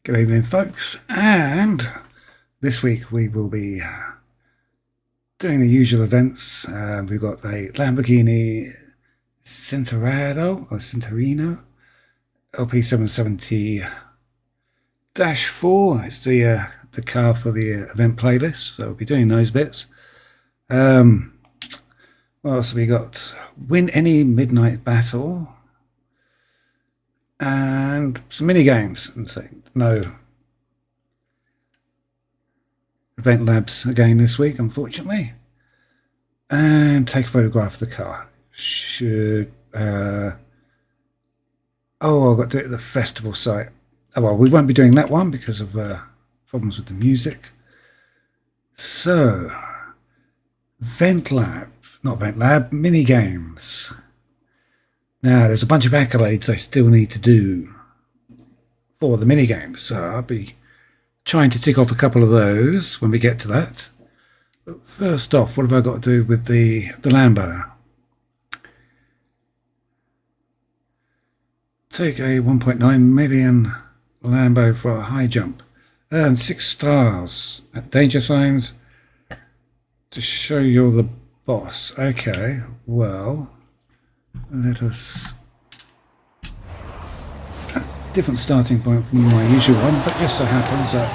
Good evening, folks, and this week we will be doing the usual events. We've got a Lamborghini Centenario LP 770-4. It's the car for the event playlist, so we'll be doing those bits. What else have we got? Win any midnight battle. And some mini games, and so no event labs again this week, unfortunately. And take a photograph of the car. Should I've got to do it at the festival site. Oh well, we won't be doing that one because of problems with the music. So, mini games. Now, there's a bunch of accolades I still need to do for the minigames, so I'll be trying to tick off a couple of those when we get to that. But first off, what have I got to do with the Lambo? Take a 1.9 million Lambo for a high jump. Earn 6 stars at danger signs to show you're the boss. Okay, well... let us a different starting point from my usual one, but just so happens that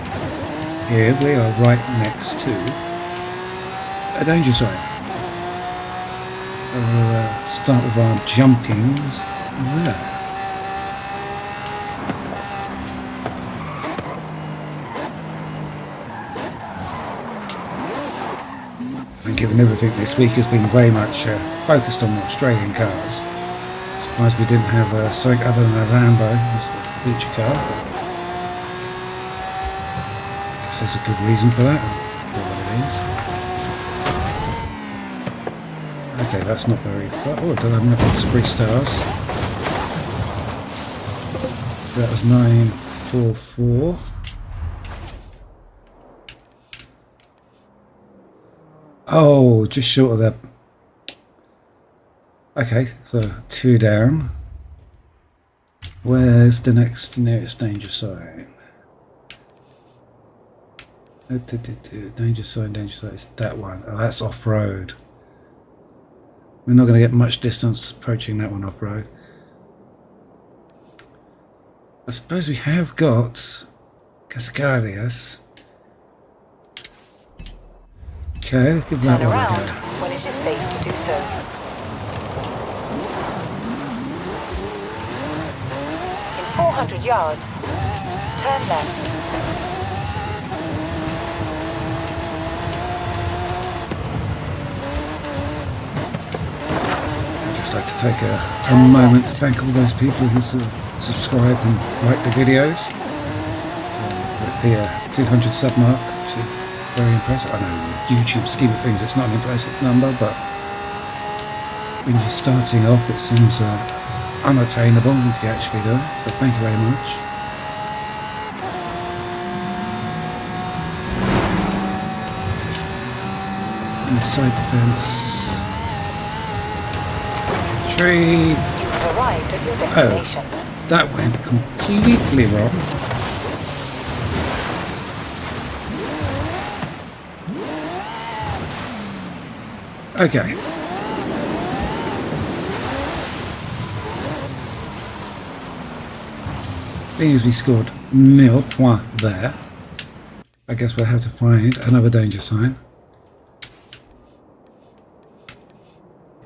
here we are right next to a danger sign. We'll start with our jumpings there. And given everything this week has been very much focused on Australian cars, surprised we didn't have something other than a Lambo as the feature car. I guess there's a good reason for that. What it is. Okay, that's not very far. Oh, I don't have enough 3 stars. That was 944. Oh, just short of that. Okay, so 2 down. Where's the nearest danger sign? Danger sign, it's that one. Oh, that's off-road. We're not going to get much distance approaching that one off-road. I suppose we have got Cascadias. Okay, let's give that one a go. When it is safe to do so. In 400 yards, turn left. I'd just like to take a moment to thank all those people who subscribed and liked the videos. The 200 sub mark, which is very impressive. I know YouTube scheme of things it's not an impressive number, but when you're starting off it seems unattainable until you actually do it, so thank you very much. Inside the fence. Tree. You have arrived at your destination. Oh, that went completely wrong. Okay. Being as we scored 0 points there, I guess we'll have to find another danger sign.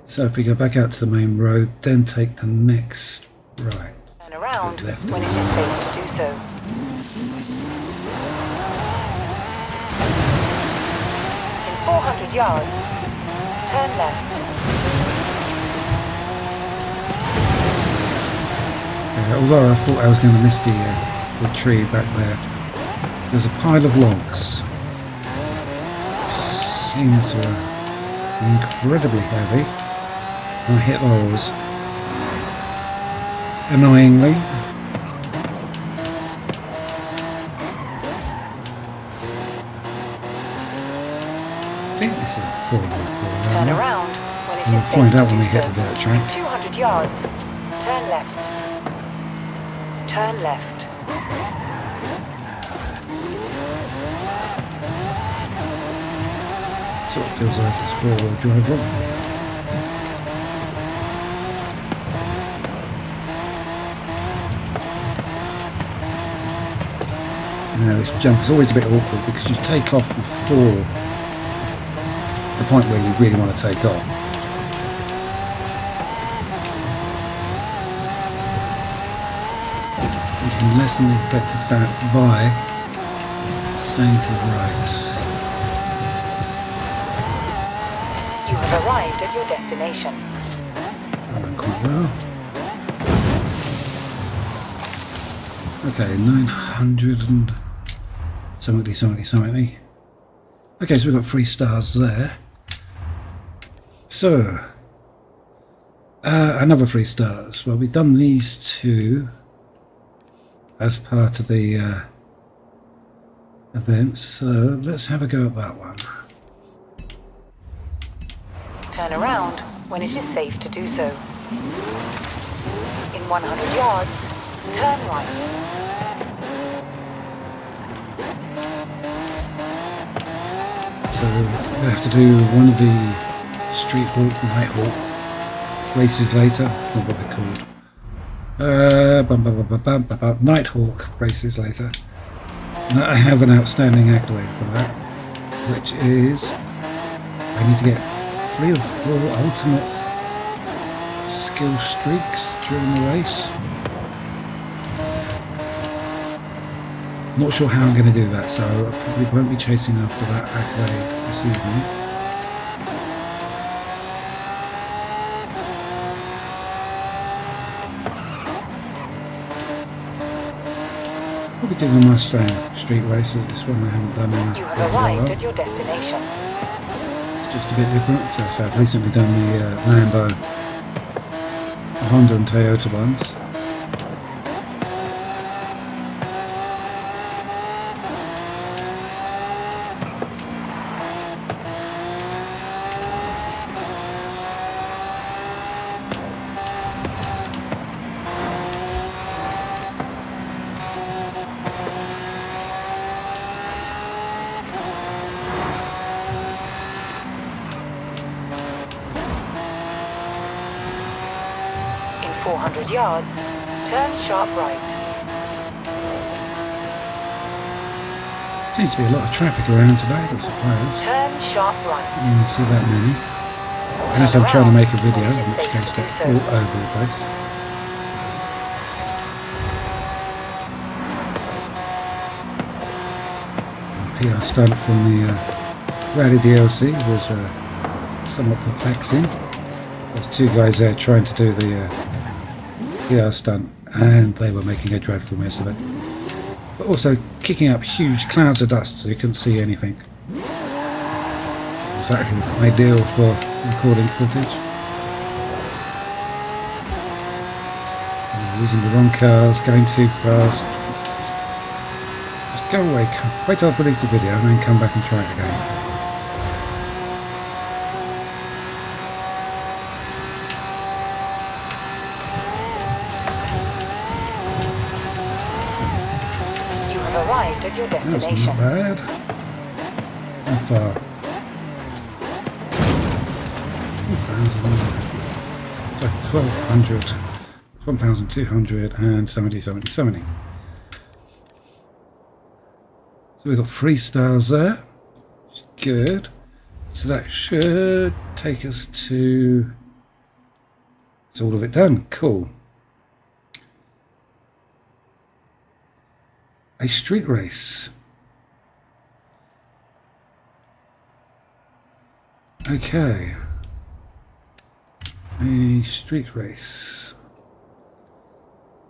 So if we go back out to the main road, then take the next right. Turn around left when it is safe to do so. In 400 yards, turn left. Although I thought I was going to miss the tree back there, there's a pile of logs. Seem to be incredibly heavy. I hit those annoyingly. I think this is a 4x4. Turn around when it is we'll safe find out to when we do hit so. the dirt track. 200 yards, turn left. Turn left. Sort of feels like it's four-wheel drive one. Now this jump is always a bit awkward because you take off before the point where you really want to take off. You can lessen the effect of that by staying to the right. You have arrived at your destination. That went quite well. Okay, 900 and something. Okay, so we've got 3 stars there. So, another 3 stars. Well, we've done these 2 as part of the event, so let's have a go at that one. Turn around when it is safe to do so. In 100 yards, turn right. So we're going to have to do one of the street hawk, night hawk races later. Not what they're called. Night hawk races later. And I have an outstanding accolade for that, which is I need to get 3 or 4 ultimate skill streaks during the race. Not sure how I'm going to do that, so I probably won't be chasing after that accolade this evening. We'll be doing the Mustang street races. It's one I haven't done in a You while. have arrived at your destination. It's just a bit different. So I've recently done the Lambo, Honda and Toyota ones. In 400 yards, turn sharp right. Seems to be a lot of traffic around today, I suppose. Turn sharp right. You don't see that many. Unless I'm trying to make a video, in which case they're all over the place. The PR stunt from the Rally DLC was somewhat perplexing. There's 2 guys there trying to do the PR stunt, and they were making a dreadful mess of it. But also kicking up huge clouds of dust so you couldn't see anything. Exactly ideal for recording footage. Using the wrong cars, going too fast. Just go away, wait till I've released the video and then come back and try it again. You have arrived at your destination. That's not bad. How far? 1,200, 1,270. So we've got 3 stars there. Good. So that should take us to... It's all of it done. Cool. A street race. Okay. A street race.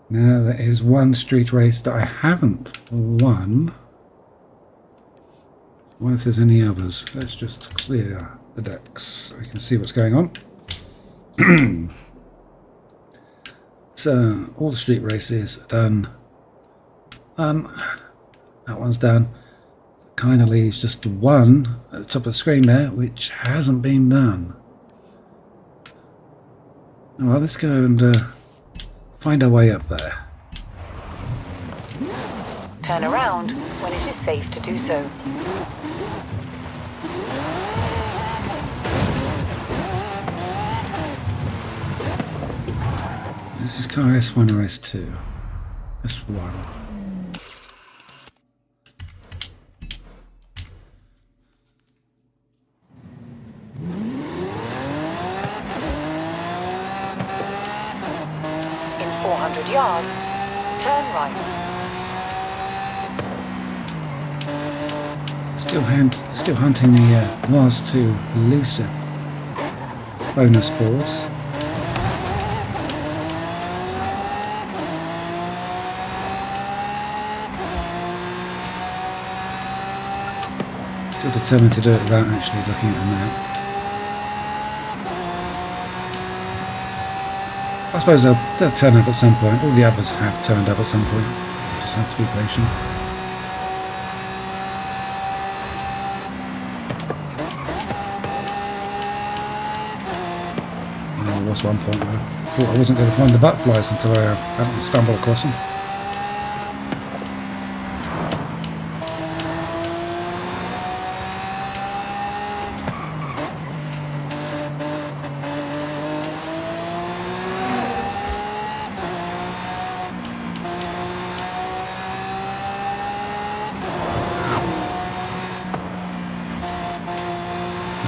Now there is one street race that I haven't won. What if there's any others? Let's just clear the decks so we can see what's going on. So all the street races are done. That one's done. It kind of leaves just the one at the top of the screen there, which hasn't been done. Well, let's go and find our way up there. Turn around when it is safe to do so. This is car S1 or S2? S1. In 400 yards, turn right. Still hunting the last two elusive bonus balls. Still determined to do it without actually looking at the map. I suppose they'll turn up at some point. All the others have turned up at some point. You just have to be patient. There was one point where I thought I wasn't going to find the butterflies until I happened to stumble across them.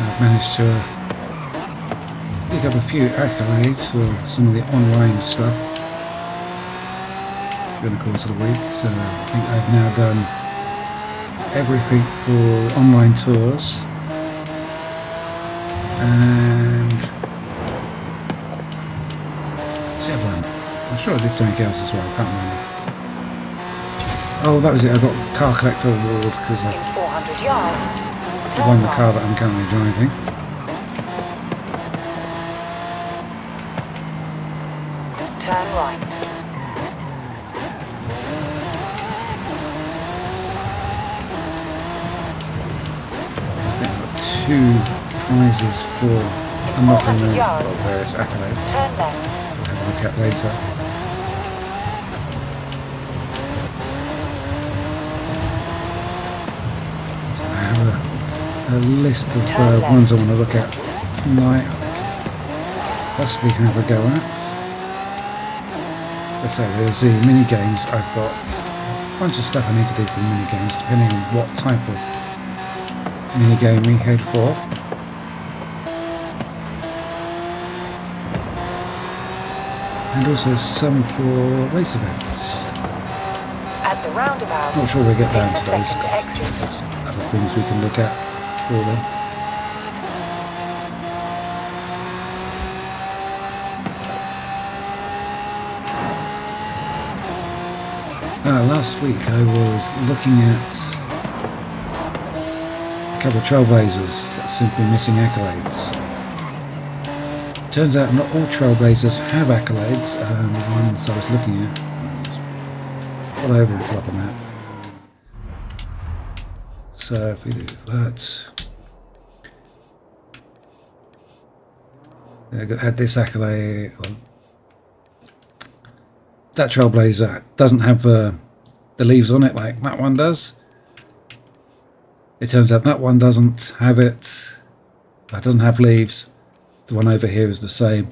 I've managed to pick up a few accolades for some of the online stuff during the course of the week. So I think I've now done everything for online tours and seven. I'm sure I did something else as well. I can't remember. Oh, that was it. I got car collector award because I In 400 yards, won the car that I'm currently driving. turn right. Two prizes for unlocking the 400 yards. various accolades. Turn left. We'll have a look at later. So I have a list of ones I want to look at tonight. Possibly have a go at. Let's say there's the mini games. I've got a bunch of stuff I need to do for the mini games, depending on what type of mini game we head for. And also some for race events. At the roundabout, Not sure we'll get down take to the those. second exit. There's other things we can look at for them. Last week I was looking at a couple of trailblazers that are simply missing accolades. Turns out not all trailblazers have accolades. The ones I was looking at all over and the map. So if we do that, I had this accolade. Well, that trailblazer doesn't have the leaves on it like that one does. It turns out that one doesn't have it. It doesn't have leaves. The one over here is the same.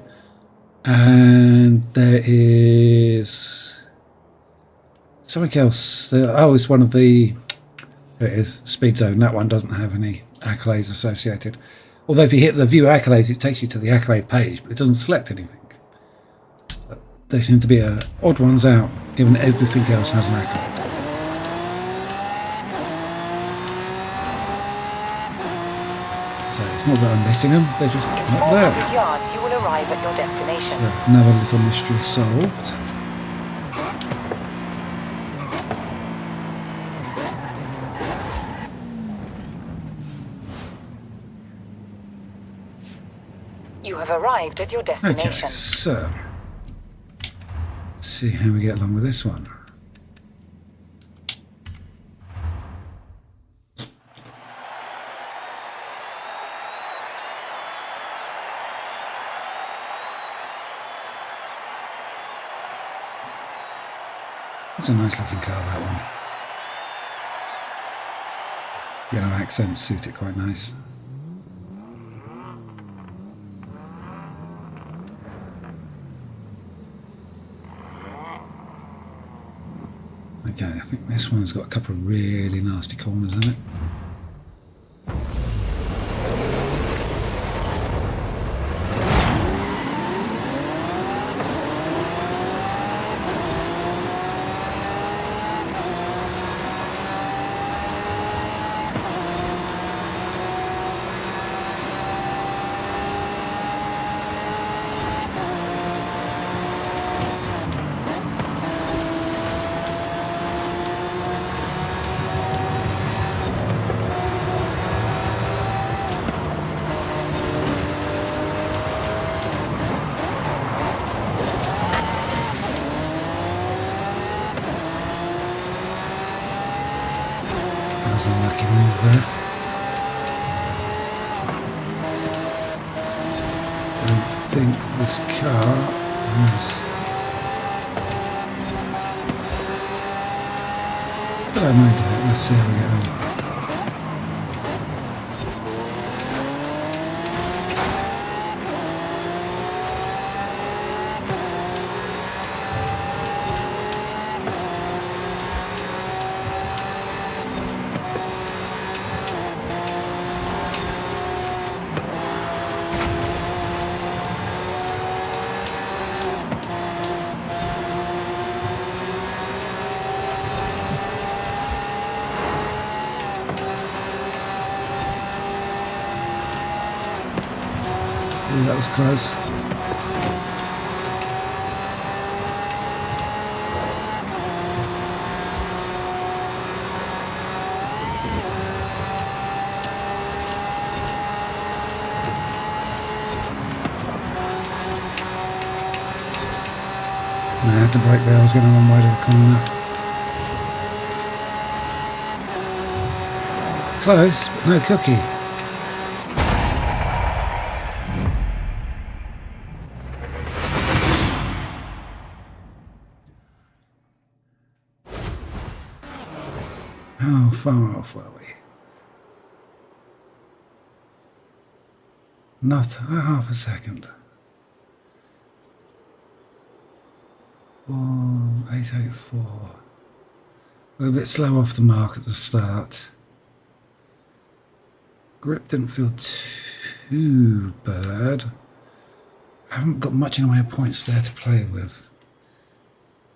And there is something else. Oh, it's one of the... Here it is, Speed Zone. That one doesn't have any accolades associated. Although if you hit the View Accolades, it takes you to the accolade page, but it doesn't select anything. But they seem to be odd ones out, given that everything else has an accolade. So it's not that I'm missing them, they're just not there. 400 yards, you will arrive at your destination. So another little mystery solved. You have arrived at your Okay, destination. so let's see how we get along with this one. It's a nice looking car, that one. Yellow accents suit it quite nice. Okay, I think this one's got a couple of really nasty corners in it. Unlucky move there. I think this car is... But I might do it. Let's see how we get on. Ooh, that was close. I had to brake there, I was going to run wide of the corner. Close, but no cookie. How far off were we? Not half a second. 884. We're a bit slow off the mark at the start. Grip didn't feel too bad. I haven't got much in the way of points there to play with.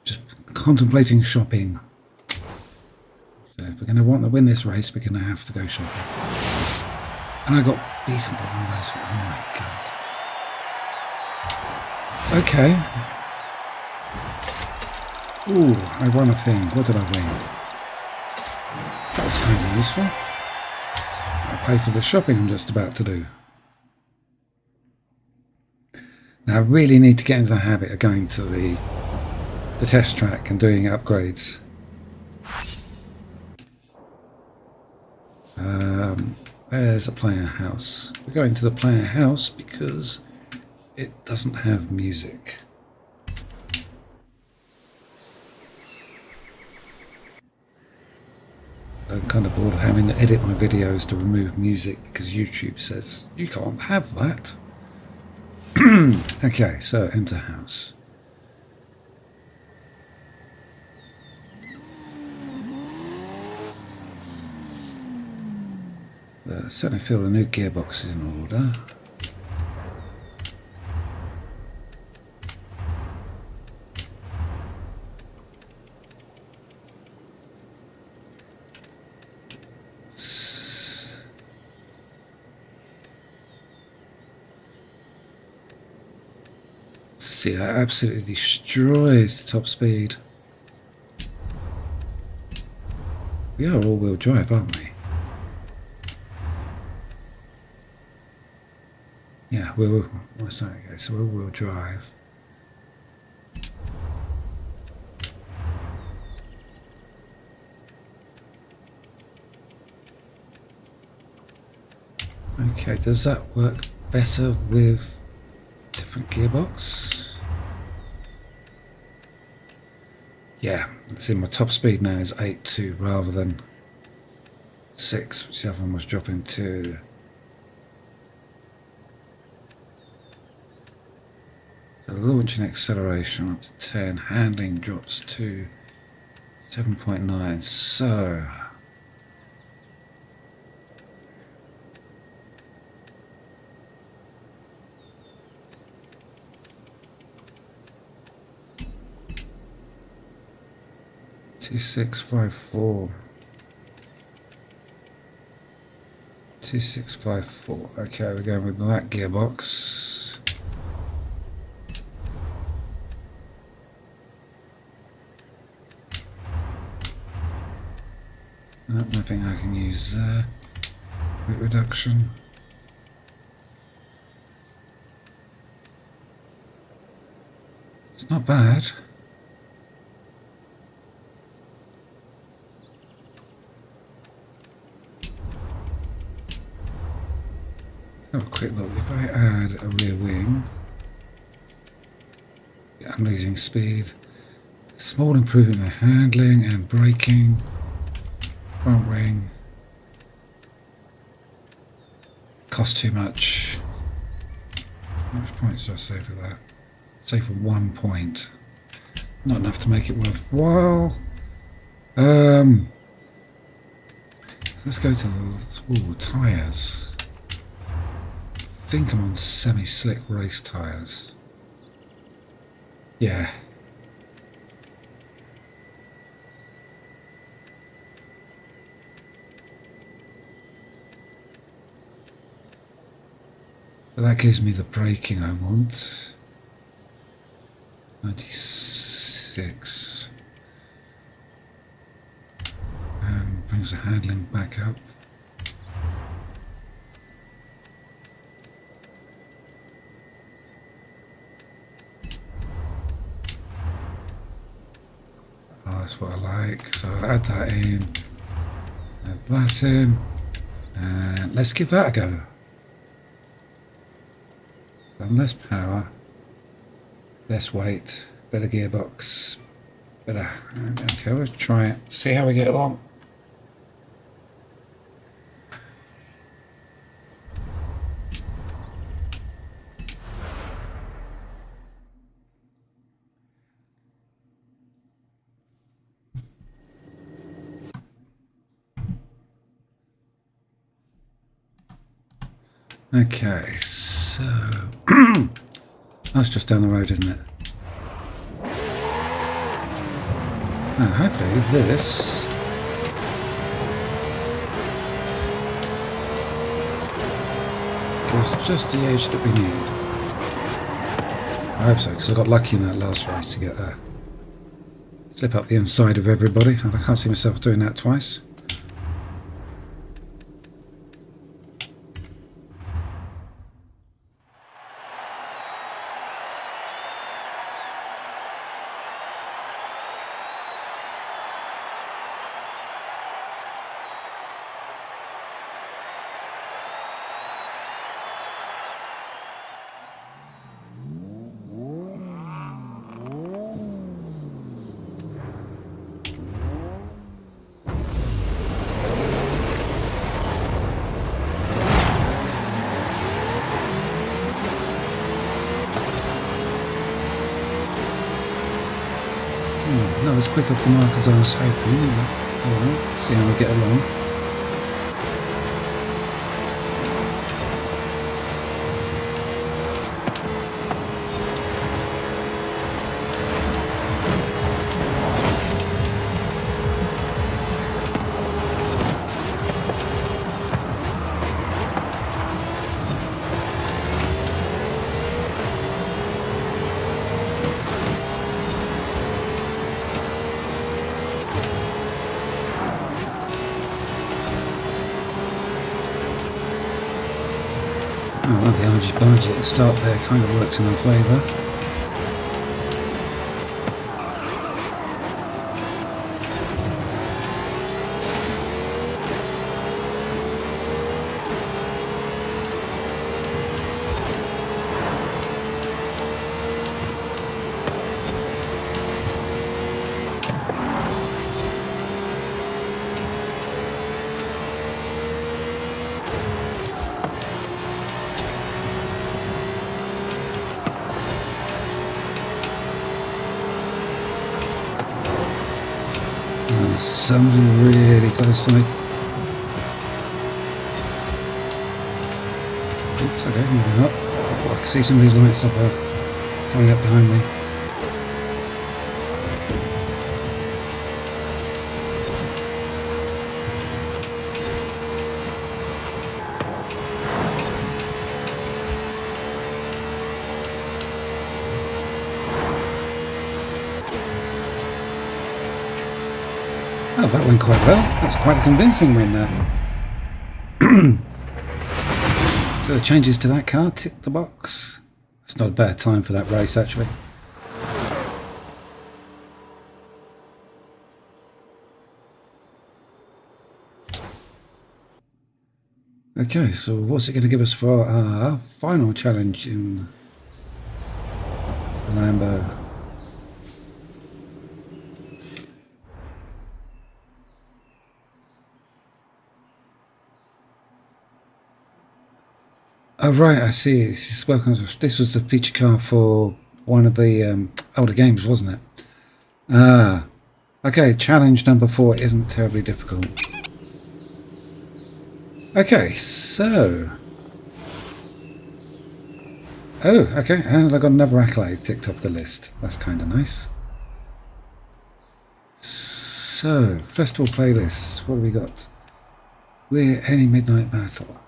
Just contemplating shopping. So if we're going to want to win this race, we're going to have to go shopping. And I got beaten by one of those. Oh my god. Okay. Ooh, I won a thing. What did I win? That was kind of useful. I'll pay for the shopping I'm just about to do. Now I really need to get into the habit of going to the test track and doing upgrades. There's a player house. We're going to the player house because it doesn't have music. I'm kind of bored of having to edit my videos to remove music because YouTube says you can't have that. Okay, so enter house. Certainly feel the new gearbox is in order. See, that absolutely destroys the top speed. We are all-wheel drive, aren't we? Yeah, what's that? Okay, so all-wheel drive. Okay, does that work better with different gearbox? Yeah, see my top speed now is 8.2 rather than 6, which the other one was dropping to. So launch and acceleration up to 10, handling drops to 7.9. So 2654. 2654. Okay, we're going with that gearbox. Nothing I can use there. Weight reduction. It's not bad. Have a quick look. If I add a rear wing, yeah, I'm losing speed. Small improvement in handling and braking. Front wing. Cost too much. How much points do I save for that? Save for 1 point. Not enough to make it worthwhile. Let's go to the tyres. I think I'm on semi-slick race tyres. Yeah. But that gives me the braking I want. 96. And brings the handling back up. That's what I like, so I'll add that in, add that in, and let's give that a go. And less power, less weight, better gearbox, better. Okay, let's try it, see how we get along. Okay, so that's just down the road, isn't it? Now, hopefully this gives just the age that we need. I hope so, because I got lucky in that last race to get a slip up the inside of everybody, and I can't see myself doing that twice. Not as quick off the mark as I was hoping, but oh well, see how we get along. Oh, well, the argy-bargy at the start there kind of worked in our favour. somebody really close to me. Oops, okay, maybe not. Oh, I can see some of these lights up coming up behind me. Oh, that went quite well. That's quite a convincing win there. So the changes to that car, tick the box. It's not a bad time for that race, actually. Okay, so what's it going to give us for our final challenge in the Lambo? Oh right, I see. This was the feature car for one of the older games, wasn't it? Ah, okay. Challenge number 4 isn't terribly difficult. Okay, so okay, and I got another accolade ticked off the list. That's kind of nice. So festival playlist. What do we got? We're any midnight battle.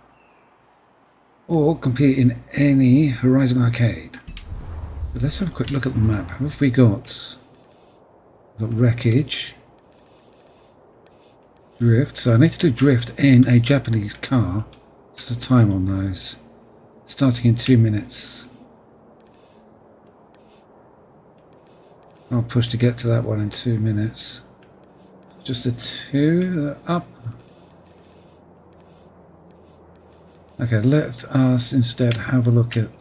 Or compete in any Horizon Arcade. So let's have a quick look at the map. What have we got? We've got wreckage, drift. So I need to do drift in a Japanese car. What's the time on those? Starting in 2 minutes. I'll push to get to that one in 2 minutes. Just a 2 up. Okay, let us instead have a look at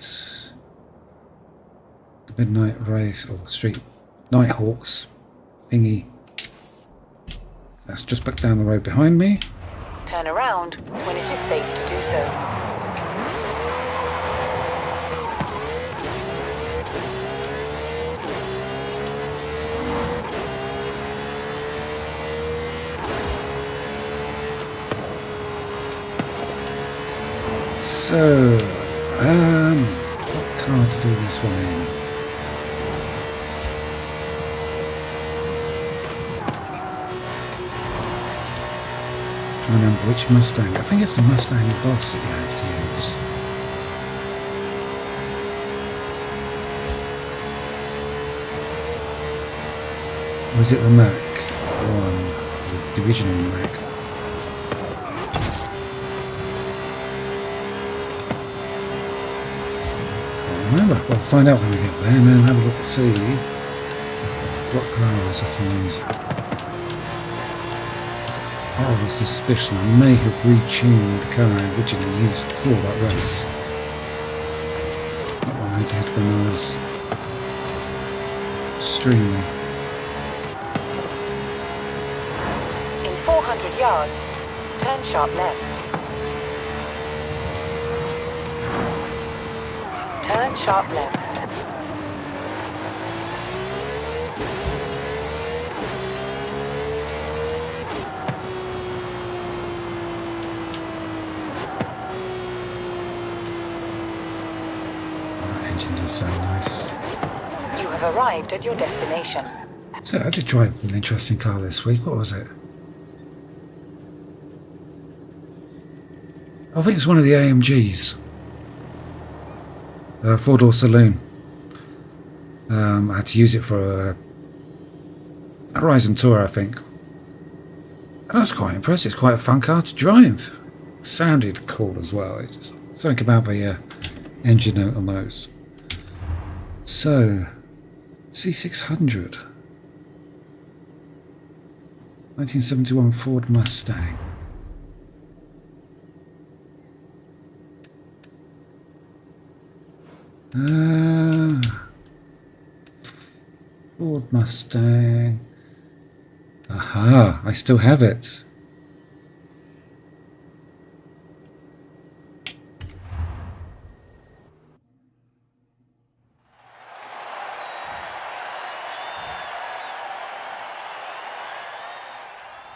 the midnight race or the street Nighthawks thingy. That's just back down the road behind me. Turn around when it is safe to do so. So, what car to do this one in? I remember which Mustang. I think it's the Mustang Boss that you have to use. Or is it the Mac one? The original Mac? Can't remember. We'll find out when we get there and then have a look to see what cars I can use. Horrible suspicion I may have retuned the car I originally used for that race. That one I did when I was streaming. In 400 yards, turn sharp left. Turn sharp left. Does sound nice. You have arrived at your destination. So I did drive an interesting car this week. What was it? I think it's one of the AMGs. Four-door saloon. I had to use it for a Horizon Tour, I think. And I was quite impressed. It's quite a fun car to drive. Sounded cool as well. It's just something about the engine note on those. So, C600, 1971 Ford Mustang. Ford Mustang. Aha, I still have it.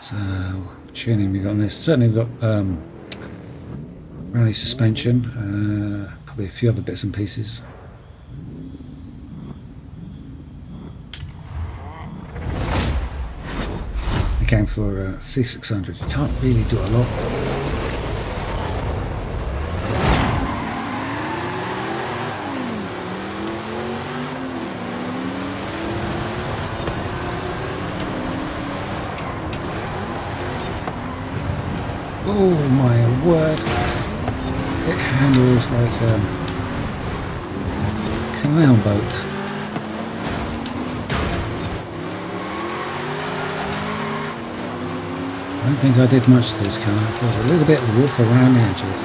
So, tuning we got on this. Certainly we've got rally suspension, probably a few other bits and pieces. Again for C600, you can't really do a lot. Oh my word, it handles like a canal boat. I don't think I did much to this car. It was a little bit rough around the edges.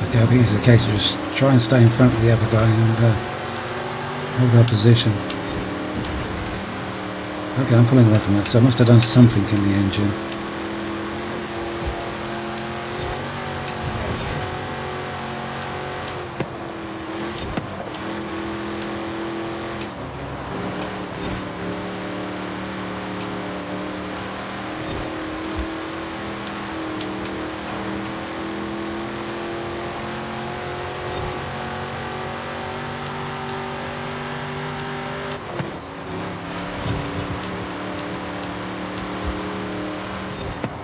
Okay, I think it's a case of just try and stay in front of the other guy and hold our position. Okay, I'm pulling away from that, so I must have done something in the engine.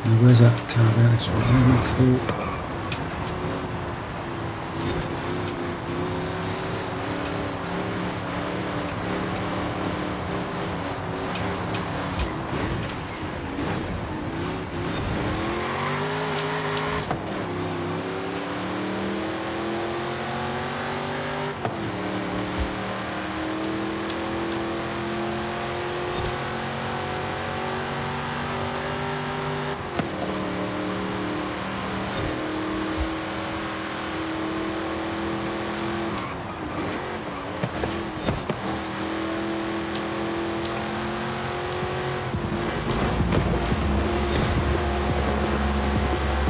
Now where's that car there? It's really cool.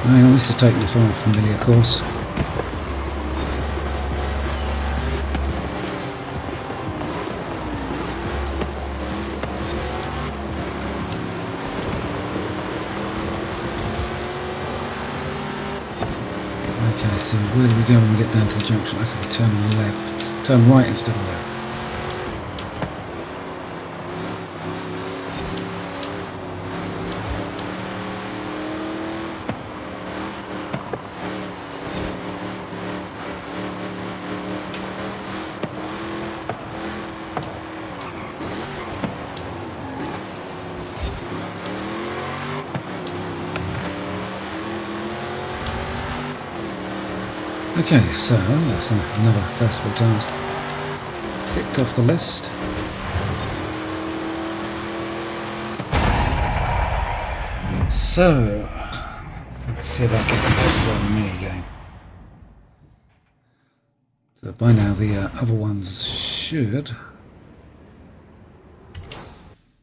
Hang on, this is taking us on a familiar course. Okay, so where do we go when we get down to the junction? I could turn left, turn right instead of left. Okay, so that's another festival task ticked off the list. So, let's see about getting back to the mini game. So by now the other ones should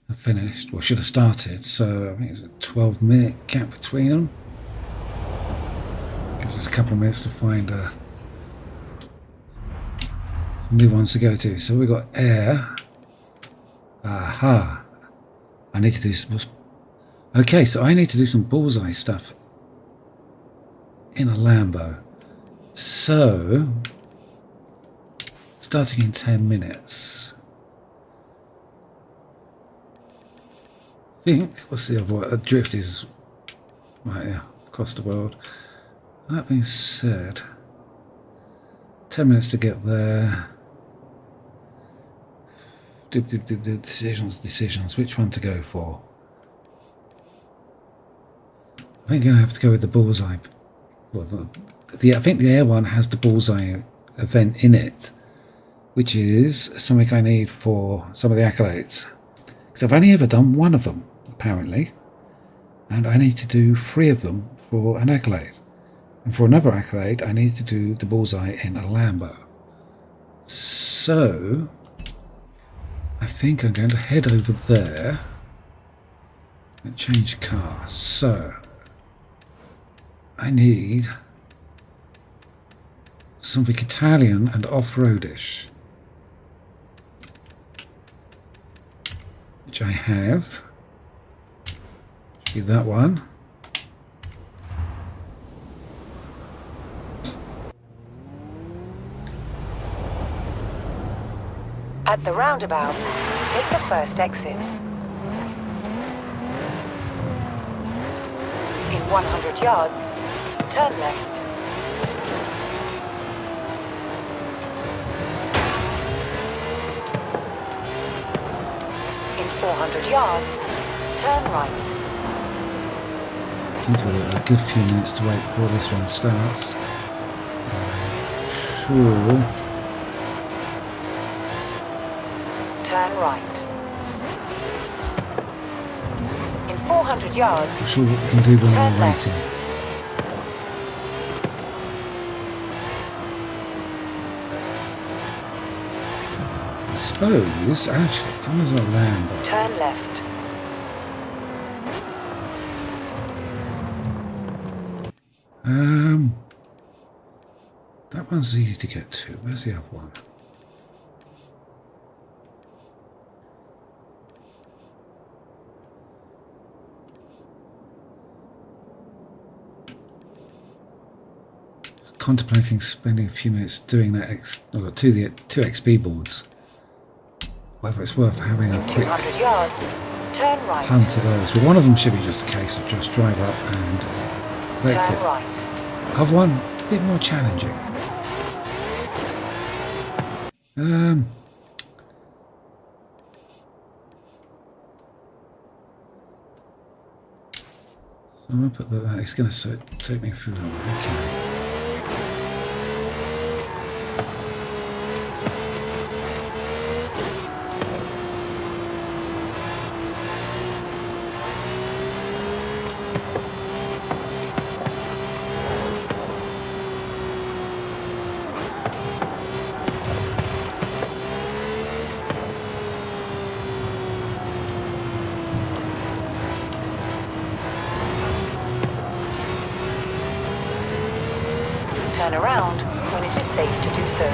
have finished, or should have started, so I think it's a 12-minute gap between them. Gives us a couple of minutes to find some new ones to go to. So we've got air. Aha. I need to do some... Okay, so I need to do some bullseye stuff in a Lambo. So, starting in 10 minutes. I think, what's the other one? A drift is right here, across the world. That being said, 10 minutes to get there. Decisions. Which one to go for? I think I'm going to have to go with the bullseye. Well, I think the air one has the bullseye event in it, which is something I need for some of the accolades. Because I've only ever done one of them, apparently, and I need to do 3 of them for an accolade. And for another accolade, I need to do the bullseye in a Lambo. So, I think I'm going to head over there and change cars. So I need something Italian and off-roadish, which I have. Should be that one. At the roundabout, take the first exit. In 100 yards, turn left. In 400 yards, turn right. I think we've got a good few minutes to wait before this one starts. Sure. Turn right. In 400 yards, I'm sure what we can do when turn we're left. waiting. I suppose, actually, come as a Lambo. Turn left. That one's easy to get to. Where's the other one? Contemplating spending a few minutes doing that. I've got two XP boards. Whether it's worth having a quick 200 yards, turn right. hunt of those. Well, one of them should be just a case of just drive up and collect Turn it. right. Other one, a bit more challenging. So I'm going to put that. It's going to take me through that one. Okay. Turn around when it is safe to do so.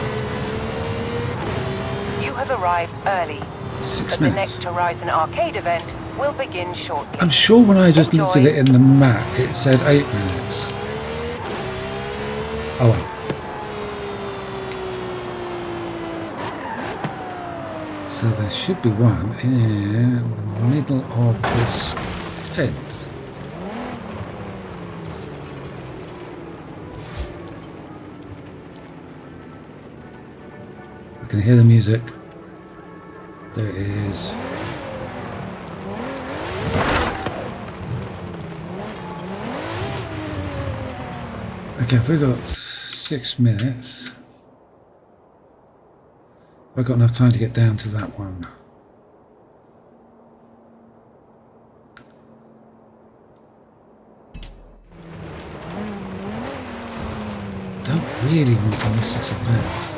You have arrived early, 6 but the minutes. next Horizon Arcade event will begin shortly. I'm sure when I just looked at Enjoy. it in the map, it said 8 minutes. Oh, wait. So there should be one in the middle of this tent. I can hear the music. There it is. Okay, if we've got 6 minutes, I've got enough time to get down to that one. I don't really want to miss this event.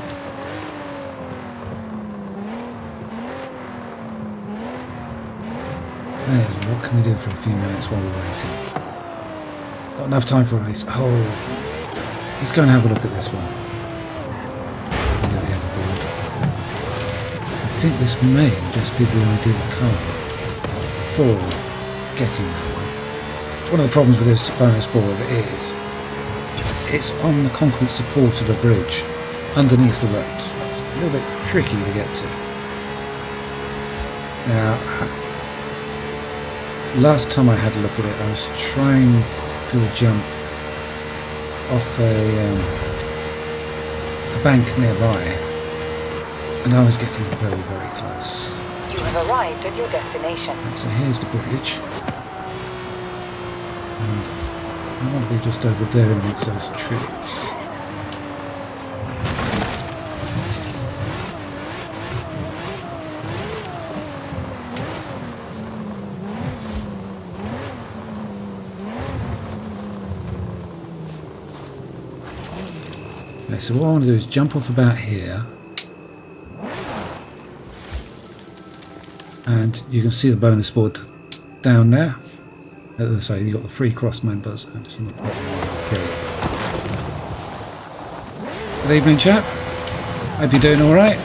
What can we do for a few minutes while we're waiting? Not enough time for a race. Oh, let's go and have a look at this one. I think this may just be the ideal car for getting that one. One of the problems with this bonus board is it's on the concrete support of a bridge underneath the road. So it's a little bit tricky to get to. Now, last time I had a look at it, I was trying to do a jump off a bank nearby, and I was getting very, very close. You have arrived at your destination. So here's the bridge, and I want to be just over there amongst those trees. Okay, so what I want to do is jump off about here. And you can see the bonus board down there. As I say, you've got the 3 cross members, and it's on the bottom one, 3. Good evening, chap. Hope you're doing alright.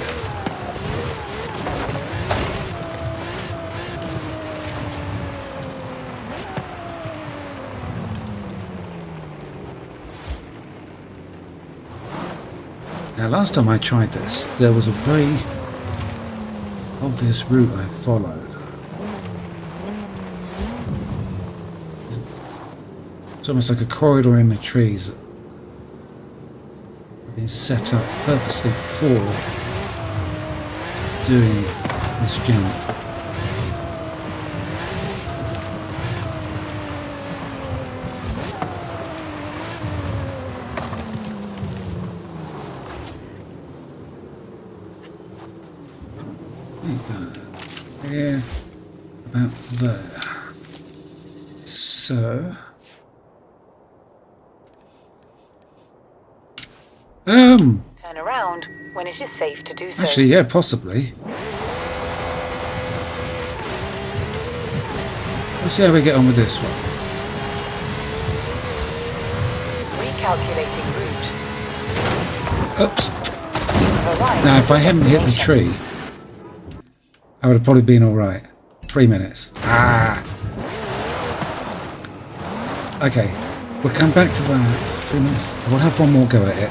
Now, last time I tried this, there was a very obvious route I followed. It's almost like a corridor in the trees that have been set up purposely for doing this jump. Yeah, about there. So, Turn around when it is safe to do so. actually, yeah, possibly. Let's see how we get on with this one. Recalculating route. Oops. Arrived Now, at if I hadn't hit the destination. tree, I would have probably been alright. 3 minutes. Ah! Okay, we'll come back to that. 3 minutes. We'll have one more go at it.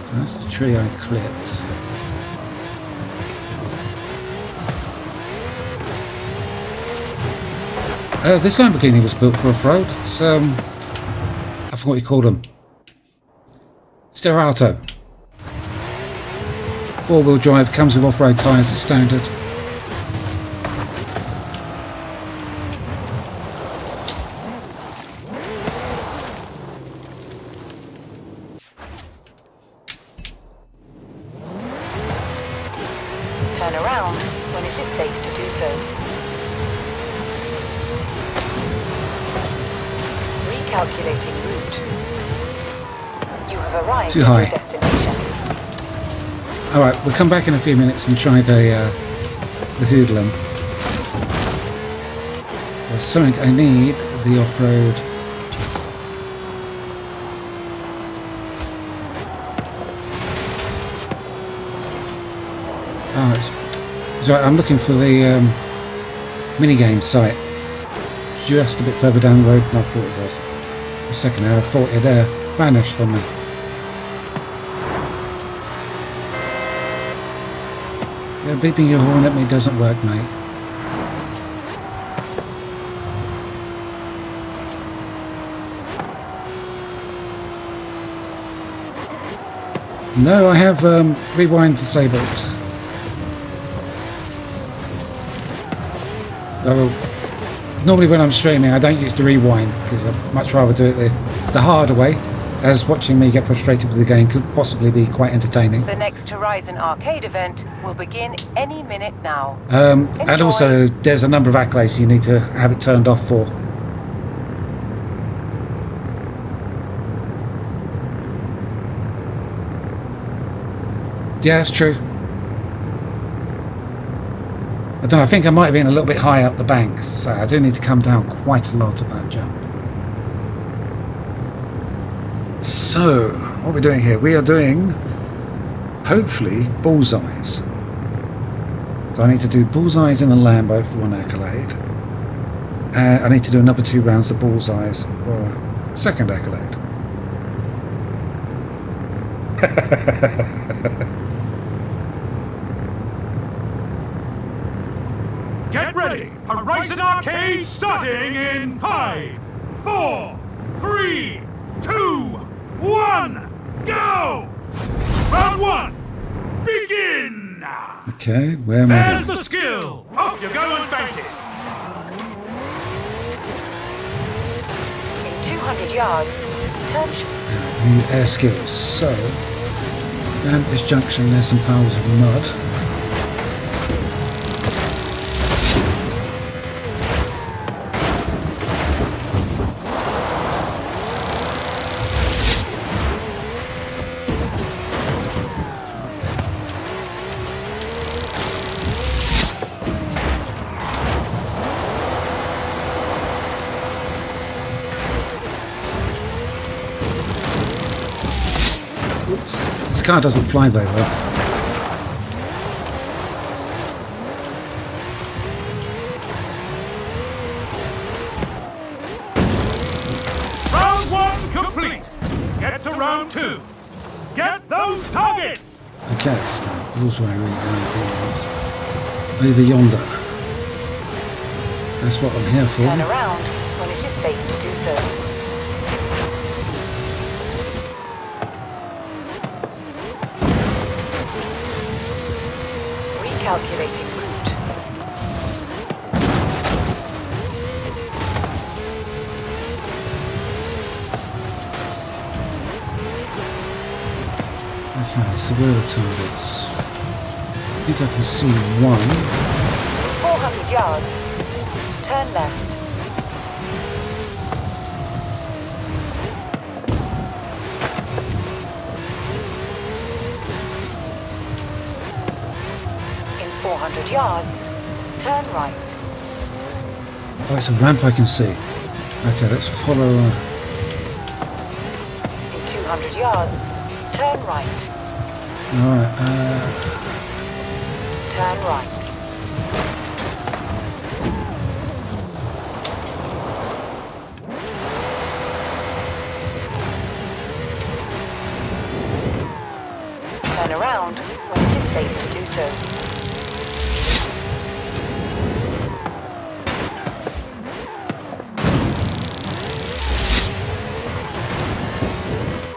So that's the tree I clipped. This Lamborghini was built for off-road. It's, I forgot what you called them. Sterato. 4-wheel drive, comes with off-road tyres as standard. Turn around when it is safe to do so. Recalculating route. You have arrived Too at high. your destination. Alright, we'll come back in a few minutes and try the hoodlum. There's something I need, the off-road. Oh, it's right, I'm looking for the minigame site. Just a bit further down the road than I thought it was. A second now, I thought it there. Vanished from me. Yeah, beeping your horn at me doesn't work, mate. No, I have rewind disabled. Normally when I'm streaming I don't use the rewind because I'd much rather do it the harder way, as watching me get frustrated with the game could possibly be quite entertaining. The next Horizon Arcade event will begin any minute now. And also there's a number of accolades you need to have it turned off for. Yeah, that's true. I don't know, I think I might have been a little bit high up the bank, so I do need to come down quite a lot of that jump. So, what are we doing here? We are doing, hopefully, bullseyes. So I need to do bullseyes in a Lambo for 1 accolade. And I need to do another 2 rounds of bullseyes for a 2nd accolade. Get ready! Horizon Arcade starting in 5, 4, 3, 2, 1, go! Round 1, begin! Okay, where am I There's going? the skill! Off you go and bank it! In 200 yards, turn New air skills. So, down at this junction there's some piles of mud. car doesn't fly very well. Round 1 complete. Get to round 2. Get those targets. Okay, so Blues Way Route is over yonder. That's what I'm here for. Turn around when it is safe to do so. Recalculating route. Okay, so where are the targets? I think I can see one. 400 yards. Turn left. In 400 yards, turn right. Oh, it's a ramp I can see. Okay, let's follow. In 200 yards, turn right. Alright, Turn right. Turn around when it is safe to do so.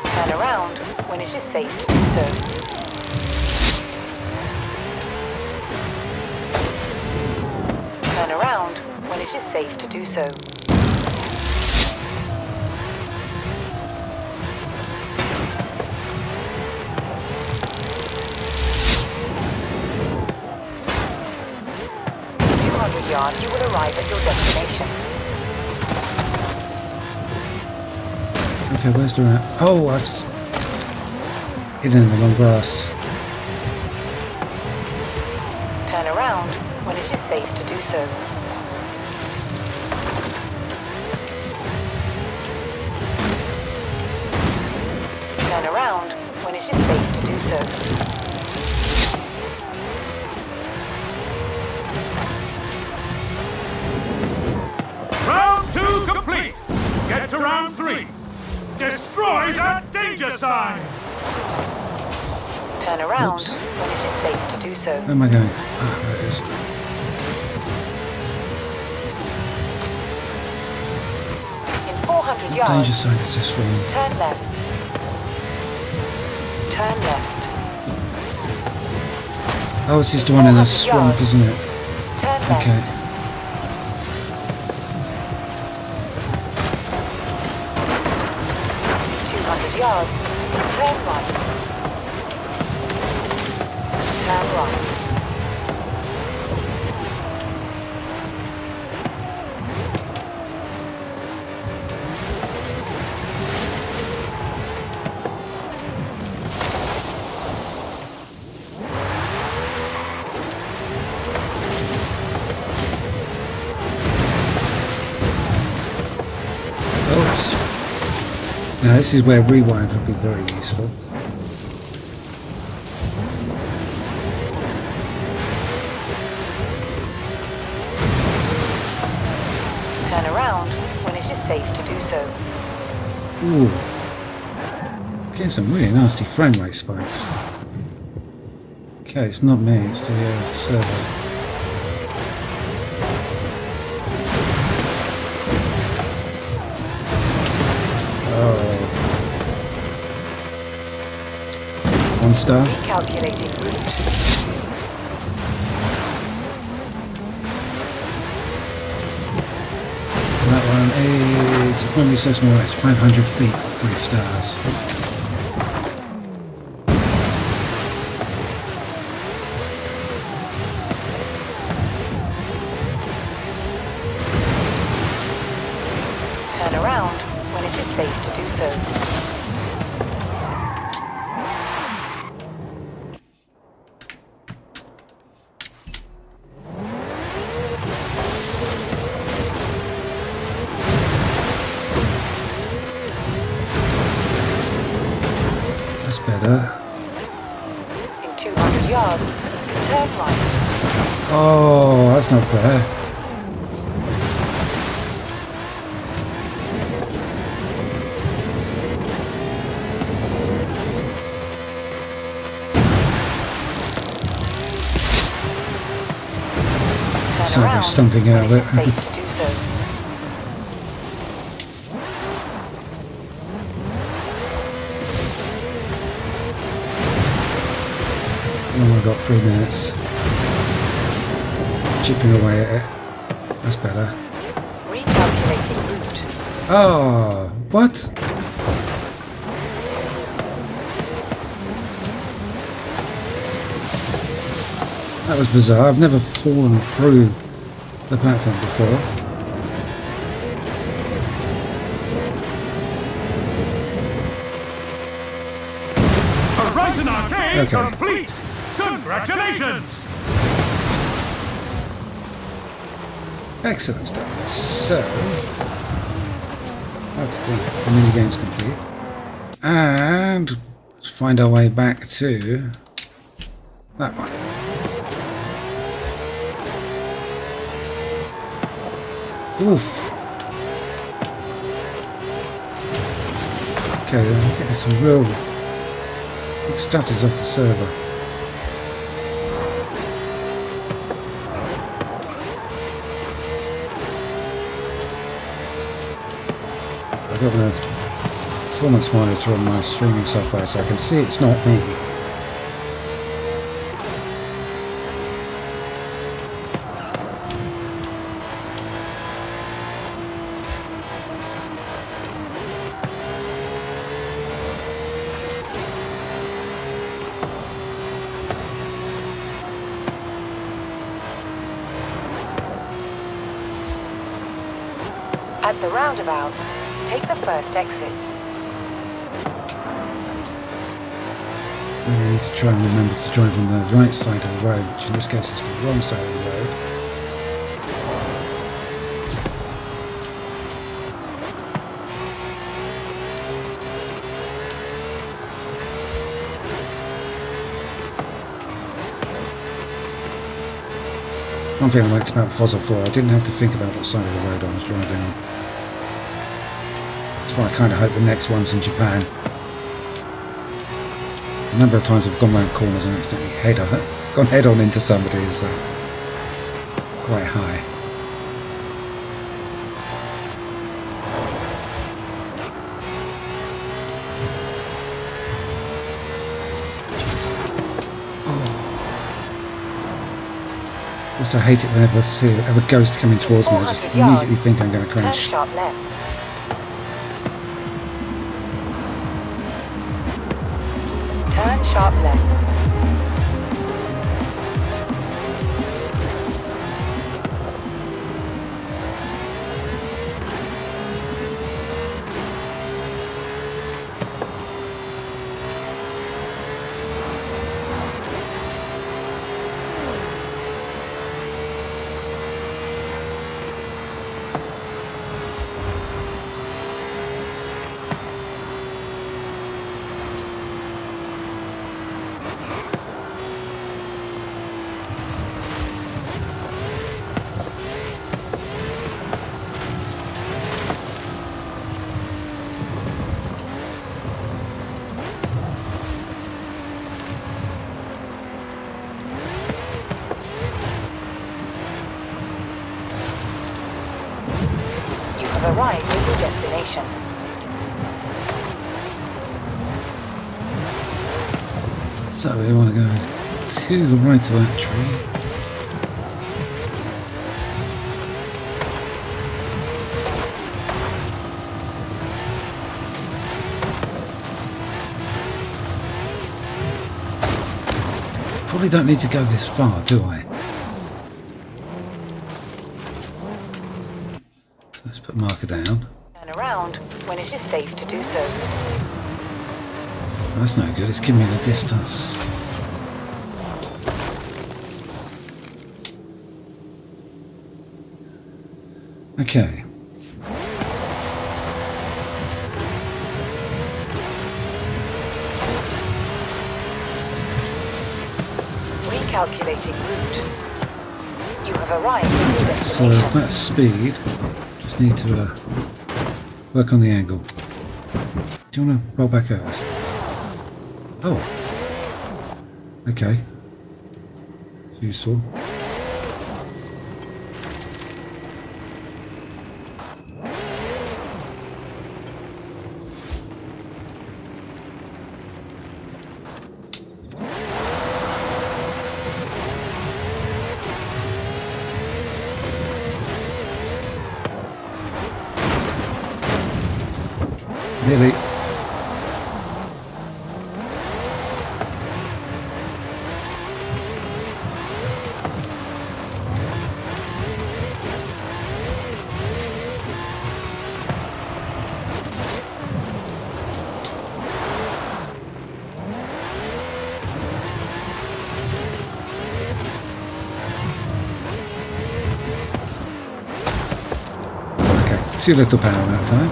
Turn around when it is safe to do so. Turn around when it is safe to do so. In 200 yards, you will arrive at your destination. okay, where's the ramp? Oh, I've hidden in the long grass. Turn around when it is safe to do so. Turn around when it is safe to do so. Round 2 complete. Get to round 3. Destroy that danger sign. Turn around Oops. when it is safe to do so. Where am I going? Ah, there it is. In 400 Danger yards, sign is this one. turn left. Turn left. Oh, this is the one in the 400 swamp, yards. isn't it? Turn left. Okay. 200 yards, turn right. Turn right. Oops. Now this is where rewind would be very useful. Turn around when it is safe to do so. Ooh. Getting some really nasty frame rate spikes. Okay, it's not me, it's the server. One star. Recalculating route. That one is, it normally says more, it's 500 feet for 3 stars. Turn around when it is safe to do so. That's better. yards. Turn right. Oh, that's not fair. Turn So around there's something when out of it it. is safe to do so. Oh, I've got 3 minutes. Chipping away at it. That's better. Recalculating route. Oh, what? That was bizarre. I've never fallen through the platform before. Horizon Arcade Okay. complete! Congratulations! Excellent stuff. So, that's the mini game's complete. And let's find our way back to that one. Oof. Okay, I'm getting some real big stutters off the server. I've got the performance monitor on my streaming software so I can see it's not me. At the roundabout, take the first exit. I need to try and remember to drive on the right side of the road, which in this case is the wrong side of the road. One thing I liked about Forza 4, I didn't have to think about what side of the road I was driving on. That's why I kind of hope the next one's in Japan. A number of times I've gone round corners and accidentally gone head on into somebody is quite high. Also, I hate it whenever I see a ghost coming towards me. I just 400 yards. immediately think I'm going to Turn crash. sharp left. Turn sharp left. Have arrived at your destination. So we want to go to the right of that tree. Probably don't need to go this far, do I? Let's put marker down. Turn around when it is safe to do so. That's no good, it's giving me the distance. Okay. Calculating route. You have arrived at your So destination. that's speed. Just need to work on the angle. Do you want to roll back over? Oh. Okay. Useful. Nearly. Okay, too little power that time.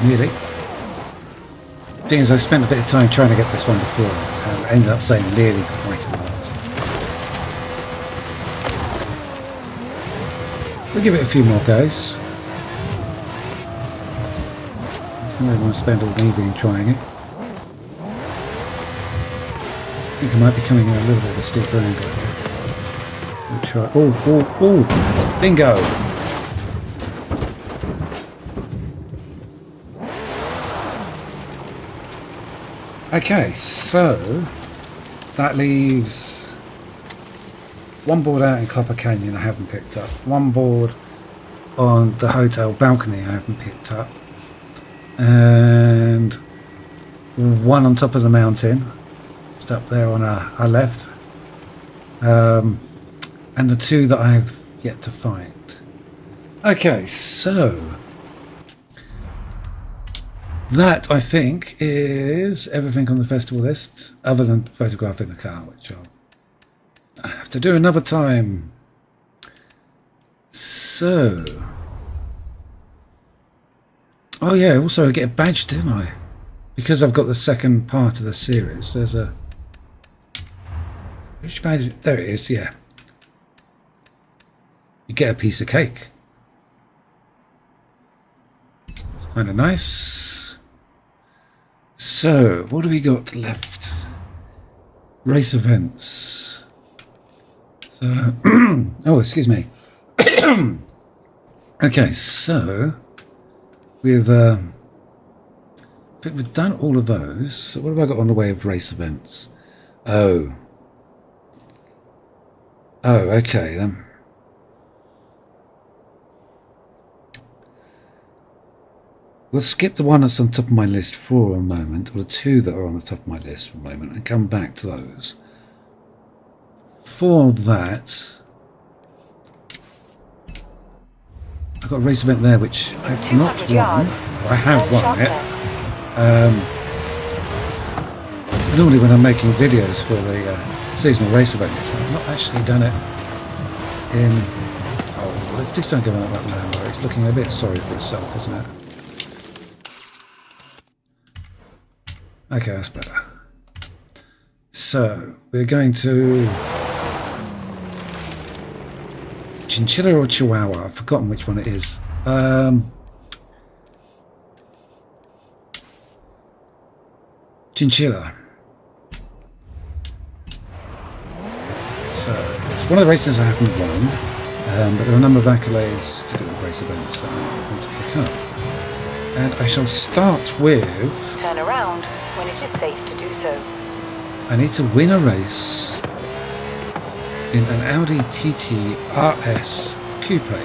Nearly. Thing is, I spent a bit of time trying to get this one before, and ended up saying nearly quite a lot. We'll give it a few more goes. I don't want to spend all evening trying it. I think I might be coming in a little bit of a steeper angle here. We'll try. Oh! Bingo! Okay, so that leaves one board out in Copper Canyon I haven't picked up, one board on the hotel balcony I haven't picked up, and one on top of the mountain, just up there on our left, and the two that I've yet to find. Okay, so that, I think, is everything on the festival list, other than photographing the car, which I'll have to do another time. So, oh yeah, also I get a badge, didn't I? Because I've got the second part of the series. There's a, which badge? There it is. Yeah, you get a piece of cake. It's kind of nice. So, what do we got left? Race events. So, oh, excuse me. Okay, so we've I think we've done all of those. So, what have I got on the way of race events? Oh, okay then. We'll skip the one that's on top of my list for a moment, or the two that are on the top of my list for a moment, and come back to those. For that, I've got a race event there which I've not won. I have won it. Normally when I'm making videos for the seasonal race events, I've not actually done it in... Oh, let's do something about that Lambo. It's looking a bit sorry for itself, isn't it? Okay, that's better. So, we're going to... Chinchilla or Chihuahua? I've forgotten which one it is. Chinchilla. So, it's one of the races I haven't won, but there are a number of accolades to do with race events that I want to pick up. And I shall start with... Turn around when it is safe to do so. I need to win a race in an Audi TT RS Coupe.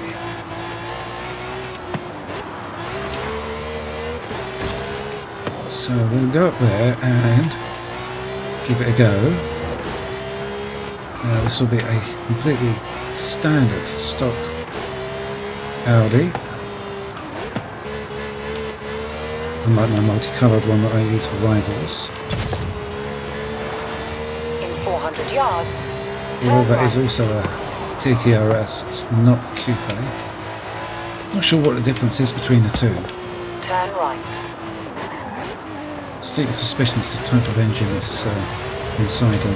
So we'll go up there and give it a go. This will be a completely standard stock Audi. Unlike my multicoloured one that I use for rivals. In 400 yards, Although turn that right. is also a TTRS, it's not a coupe. Not sure what the difference is between the two. Turn right. Steep suspicion it's the type of engine that's inside them.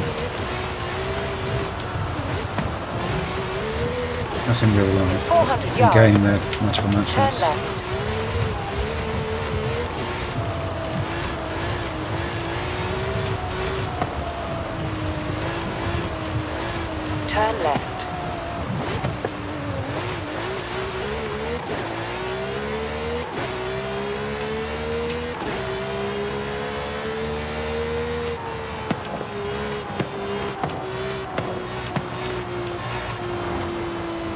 That's in real life. 400 In yards. game they're much of a Turn muchness. left. Turn left.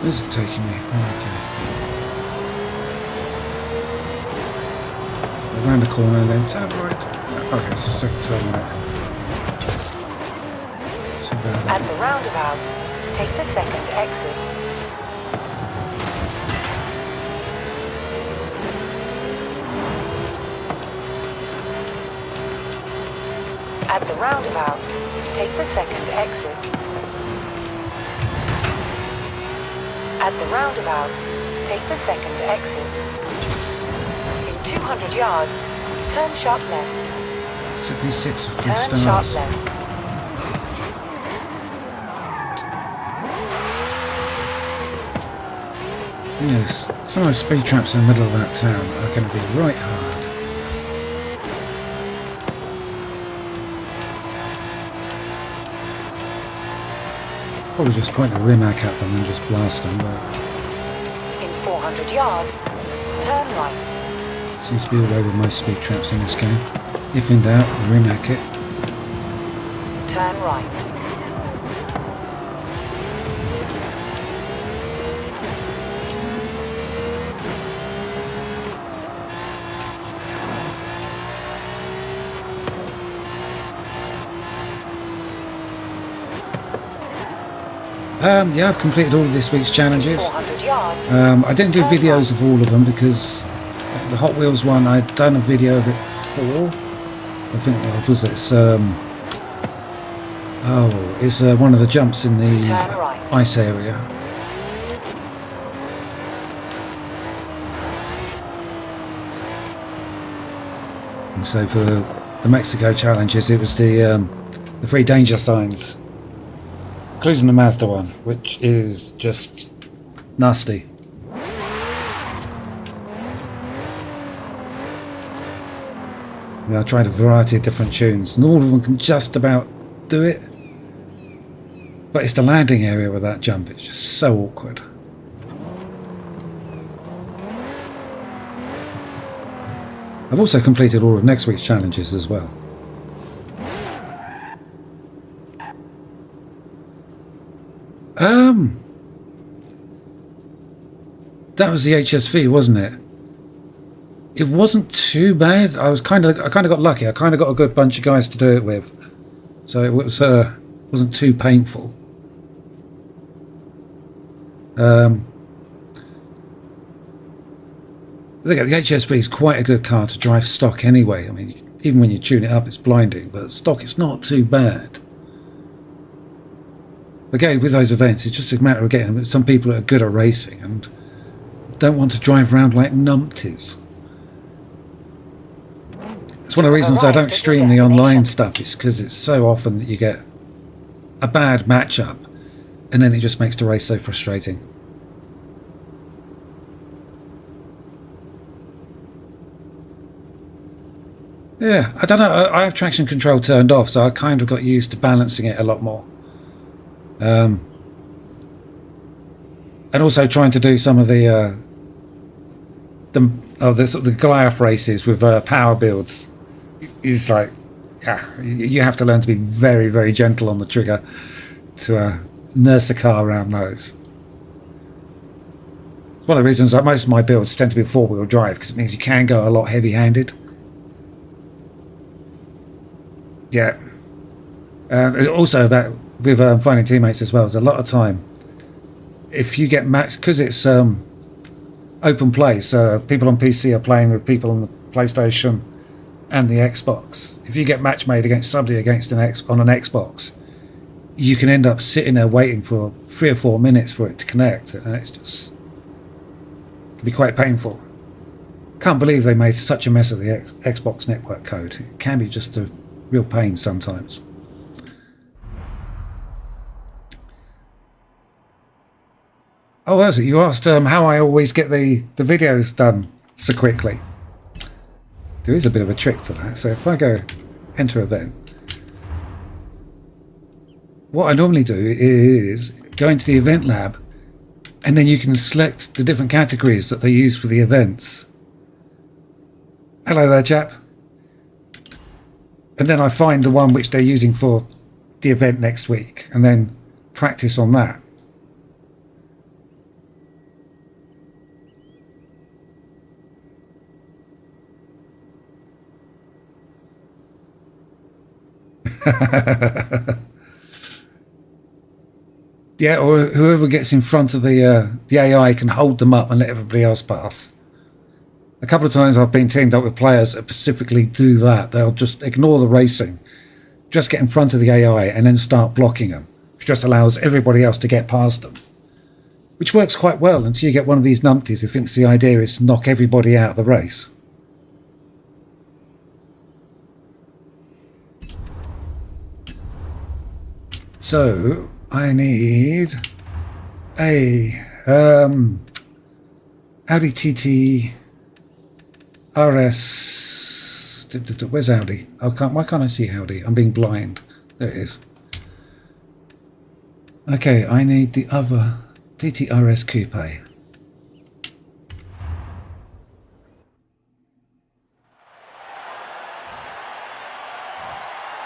Where's it taking me? Oh, okay. Around the corner and then turn right. Okay, it's the second turn on it. So At the roundabout, take the second exit. At the roundabout, take the second exit. At the roundabout, take the second exit. In 200 yards, turn sharp left. 76 for 3 Turn stars. sharp left. Yes, some of those speed traps in the middle of that town are going to be right hard. Probably just point a Rimac at them and just blast them, but In 400 yards, turn right. seems to be the way with most speed traps in this game. If in doubt, Rimac it. Turn right. Yeah, I've completed all of this week's challenges. 400 yards. I didn't do videos of all of them because the Hot Wheels one, I'd done a video of it before. I think what was it? It's one of the jumps in the Turn right. ice area. And so for the Mexico challenges, it was the 3 danger signs. Including the Mazda one, which is just nasty. I tried a variety of different tunes, and all of them can just about do it. But it's the landing area with that jump, it's just so awkward. I've also completed all of next week's challenges as well. That was the HSV, wasn't it? It wasn't too bad. I kind of got lucky. I kind of got a good bunch of guys to do it with, so it was wasn't too painful. I think the HSV is quite a good car to drive stock anyway. I mean, even when you tune it up, it's blinding, but stock, it's not too bad. Again, with those events, it's just a matter of getting some people that are good at racing and don't want to drive around like numpties. It's one of the reasons I don't stream the online stuff, is because it's so often that you get a bad matchup and then it just makes the race so frustrating. Yeah, I don't know, I have traction control turned off, so I kind of got used to balancing it a lot more. And also trying to do some of the Goliath races with power builds. It's like, yeah, you have to learn to be very, very gentle on the trigger to nurse a car around those. It's one of the reasons that most of my builds tend to be 4-wheel drive, because it means you can go a lot heavy-handed. Yeah. Also about with finding teammates as well, there's a lot of time if you get matched, because it's open play. So people on PC are playing with people on the PlayStation and the Xbox. If you get match made against somebody against on an Xbox, you can end up sitting there waiting for 3 or 4 minutes for it to connect, and it can be quite painful. Can't believe they made such a mess of the Xbox network code. It can be just a real pain sometimes. Oh, that's it. You asked how I always get the videos done so quickly. There is a bit of a trick to that. So if I go enter event, what I normally do is go into the event lab, and then you can select the different categories that they use for the events. Hello there, chap. And then I find the one which they're using for the event next week, and then practice on that. Yeah, or whoever gets in front of the AI can hold them up and let everybody else pass. A couple of times I've been teamed up with players that specifically do that. They'll just ignore the racing, just get in front of the AI and then start blocking them, which just allows everybody else to get past them, which works quite well until you get one of these numpties who thinks the idea is to knock everybody out of the race. So I need a Audi TT RS. Where's Audi? Why can't I see Audi? I'm being blind. There it is. Okay, I need the other TT RS Coupe.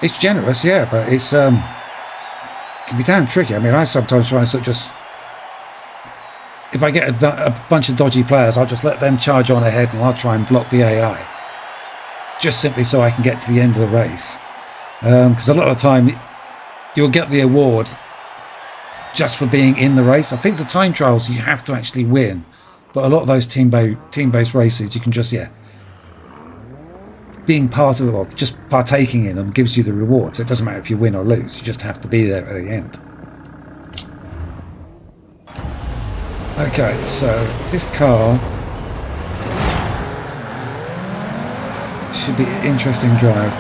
It's generous, yeah, but it's can be damn tricky. I mean, I sometimes try and sort of just, if I get a bunch of dodgy players, I'll just let them charge on ahead and I'll try and block the AI, just simply so I can get to the end of the race. Because a lot of the time you'll get the award just for being in the race. I think the time trials you have to actually win, but a lot of those team-based races you can just, yeah, being part of it or just partaking in them gives you the rewards. It doesn't matter if you win or lose, you just have to be there at the end. Okay, so this car should be an interesting drive.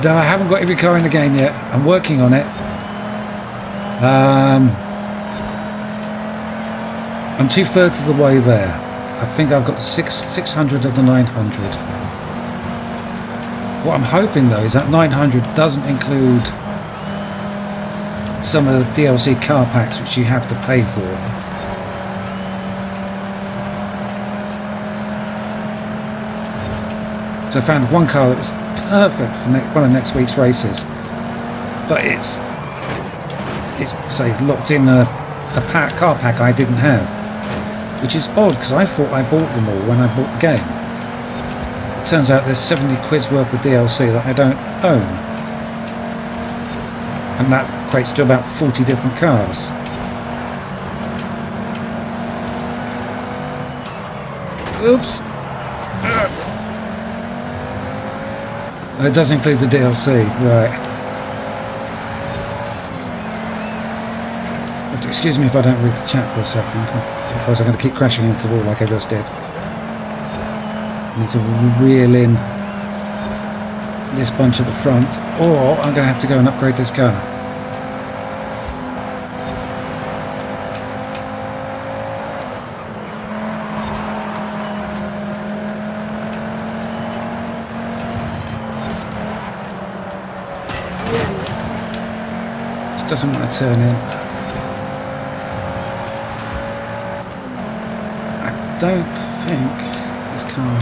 No, I haven't got every car in the game yet. I'm working on it. I'm 2/3 of the way there. I think I've got 600 of the 900. What I'm hoping though is that 900 doesn't include some of the DLC car packs which you have to pay for. So I found one car that was perfect for one of next week's races, but it's say locked in a car pack I didn't have, which is odd because I thought I bought them all when I bought the game. It turns out there's 70 quid's worth of DLC that I don't own, and that equates to about 40 different cars. Oops. It does include the DLC, right. Excuse me if I don't read the chat for a second, otherwise I'm going to keep crashing into the wall like I just did. I need to reel in this bunch at the front, or I'm going to have to go and upgrade this car. Just doesn't want to turn in. I don't think this car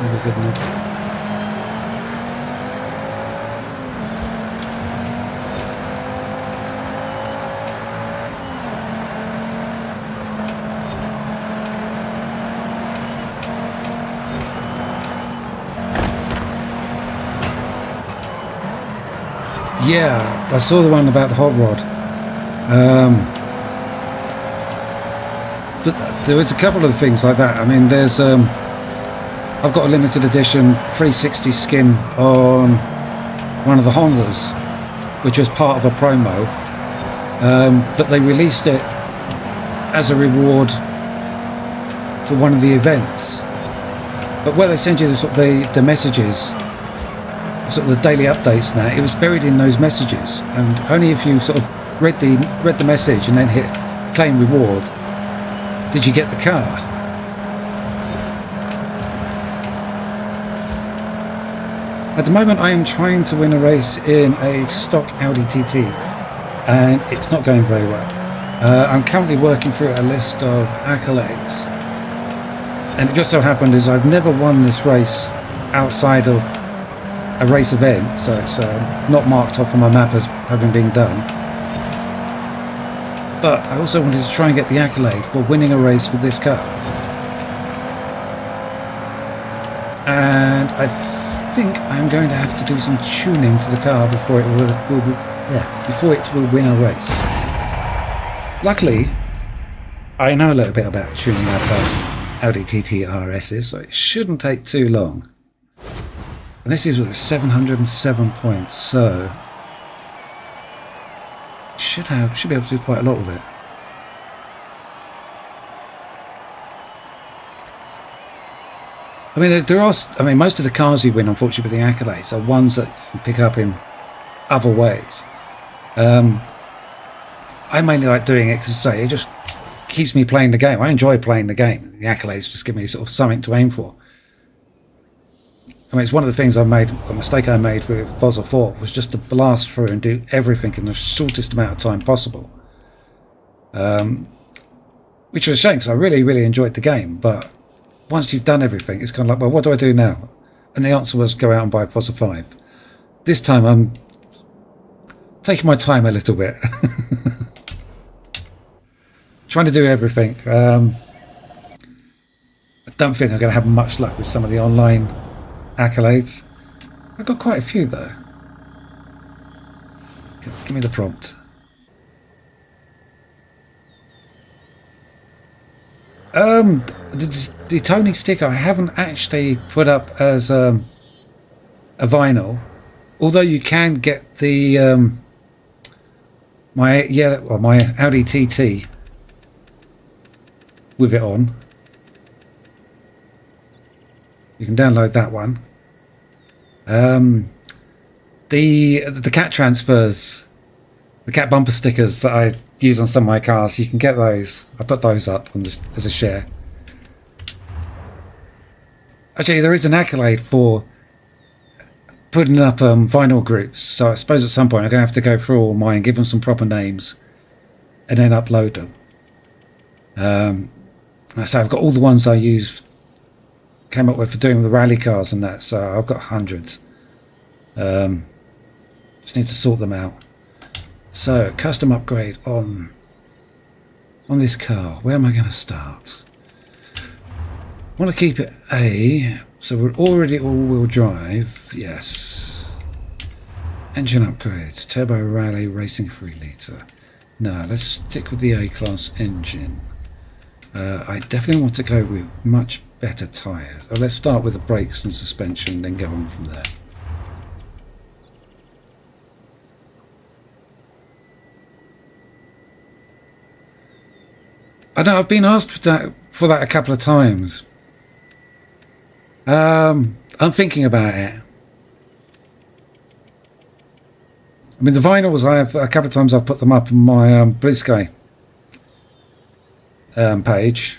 will be good enough. Yeah, I saw the one about the hot rod. But there was a couple of things like that. I mean, there's I've got a limited edition 360 skin on one of the Hondas, which was part of a promo, but they released it as a reward for one of the events. But where they send you the messages, sort of the daily updates now, it was buried in those messages, and only if you sort of read the message and then hit claim reward did you get the car. At the moment I am trying to win a race in a stock Audi TT, and it's not going very well. I'm currently working through a list of accolades, and it just so happened is I've never won this race outside of a race event, so it's not marked off on my map as having been done. But I also wanted to try and get the accolade for winning a race with this car, and I think I'm going to have to do some tuning to the car before it will win a race. Luckily, I know a little bit about tuning up Audi TT RSs, so it shouldn't take too long. And this is with 707 points, so should be able to do quite a lot with it. I mean, most of the cars you win, unfortunately, with the accolades are ones that you can pick up in other ways. I mainly like doing it because, it just keeps me playing the game. I enjoy playing the game. The accolades just give me sort of something to aim for. I mean, it's one of the things a mistake I made with Forza 4 was just to blast through and do everything in the shortest amount of time possible. Which was a shame because I really, really enjoyed the game, but once you've done everything, it's kind of like, well, what do I do now? And the answer was go out and buy Forza 5. This time I'm taking my time a little bit. Trying to do everything. I don't think I'm going to have much luck with some of the online accolades. I've got quite a few though. Give me the prompt. The Tony sticker I haven't actually put up as a vinyl, although you can get the my Audi TT with it on. You can download that one. The cat transfers, the cat bumper stickers that I use on some of my cars, you can get those. I put those up as a share. Actually, there is an accolade for putting up vinyl groups, so I suppose at some point I'm going to have to go through all mine, give them some proper names, and then upload them. So I've got all the ones I came up with for doing the rally cars and that, so I've got hundreds. Just need to sort them out. So custom upgrade on this car. Where am I going to start? I want to keep it A, so we're already all-wheel drive. Yes. Engine upgrades, turbo rally, racing 3 litre. No, let's stick with the A-class engine. I definitely want to go with much better tyres. Let's start with the brakes and suspension, then go on from there. I know I've been asked for that a couple of times. I'm thinking about it. I mean, the vinyls, a couple of times I've put them up on my Blue Sky page.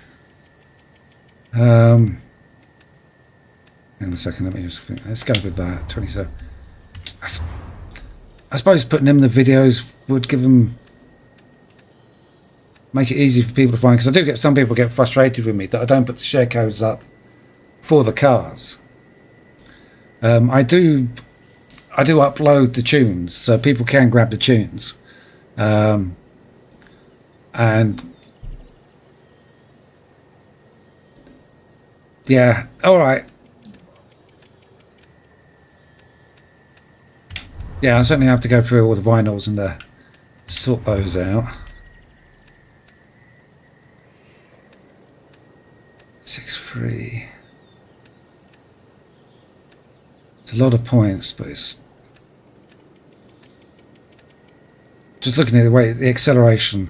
Hang on a second, let me just think. Let's go with that. 27. I suppose putting them in the videos would make it easy for people to find, because I do get some people get frustrated with me that I don't put the share codes up for the cars. I do upload the tunes so people can grab the tunes, and yeah, all right. Yeah, I certainly have to go through all the vinyls and the sort those out. 6-3. It's a lot of points, but it's just looking at the way the acceleration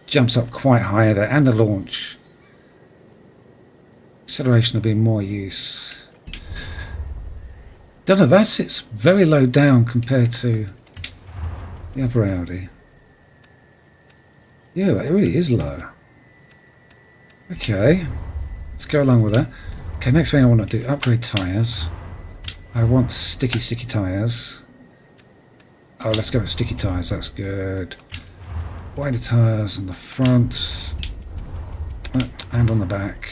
jumps up quite high there, and the launch. Acceleration will be more use. Don't know, that sits very low down compared to the other Audi. Yeah, that really is low. Okay, let's go along with that. Okay, next thing I want to do, upgrade tyres. I want sticky tyres. Oh, let's go with sticky tyres, that's good. Wider tyres on the front and on the back.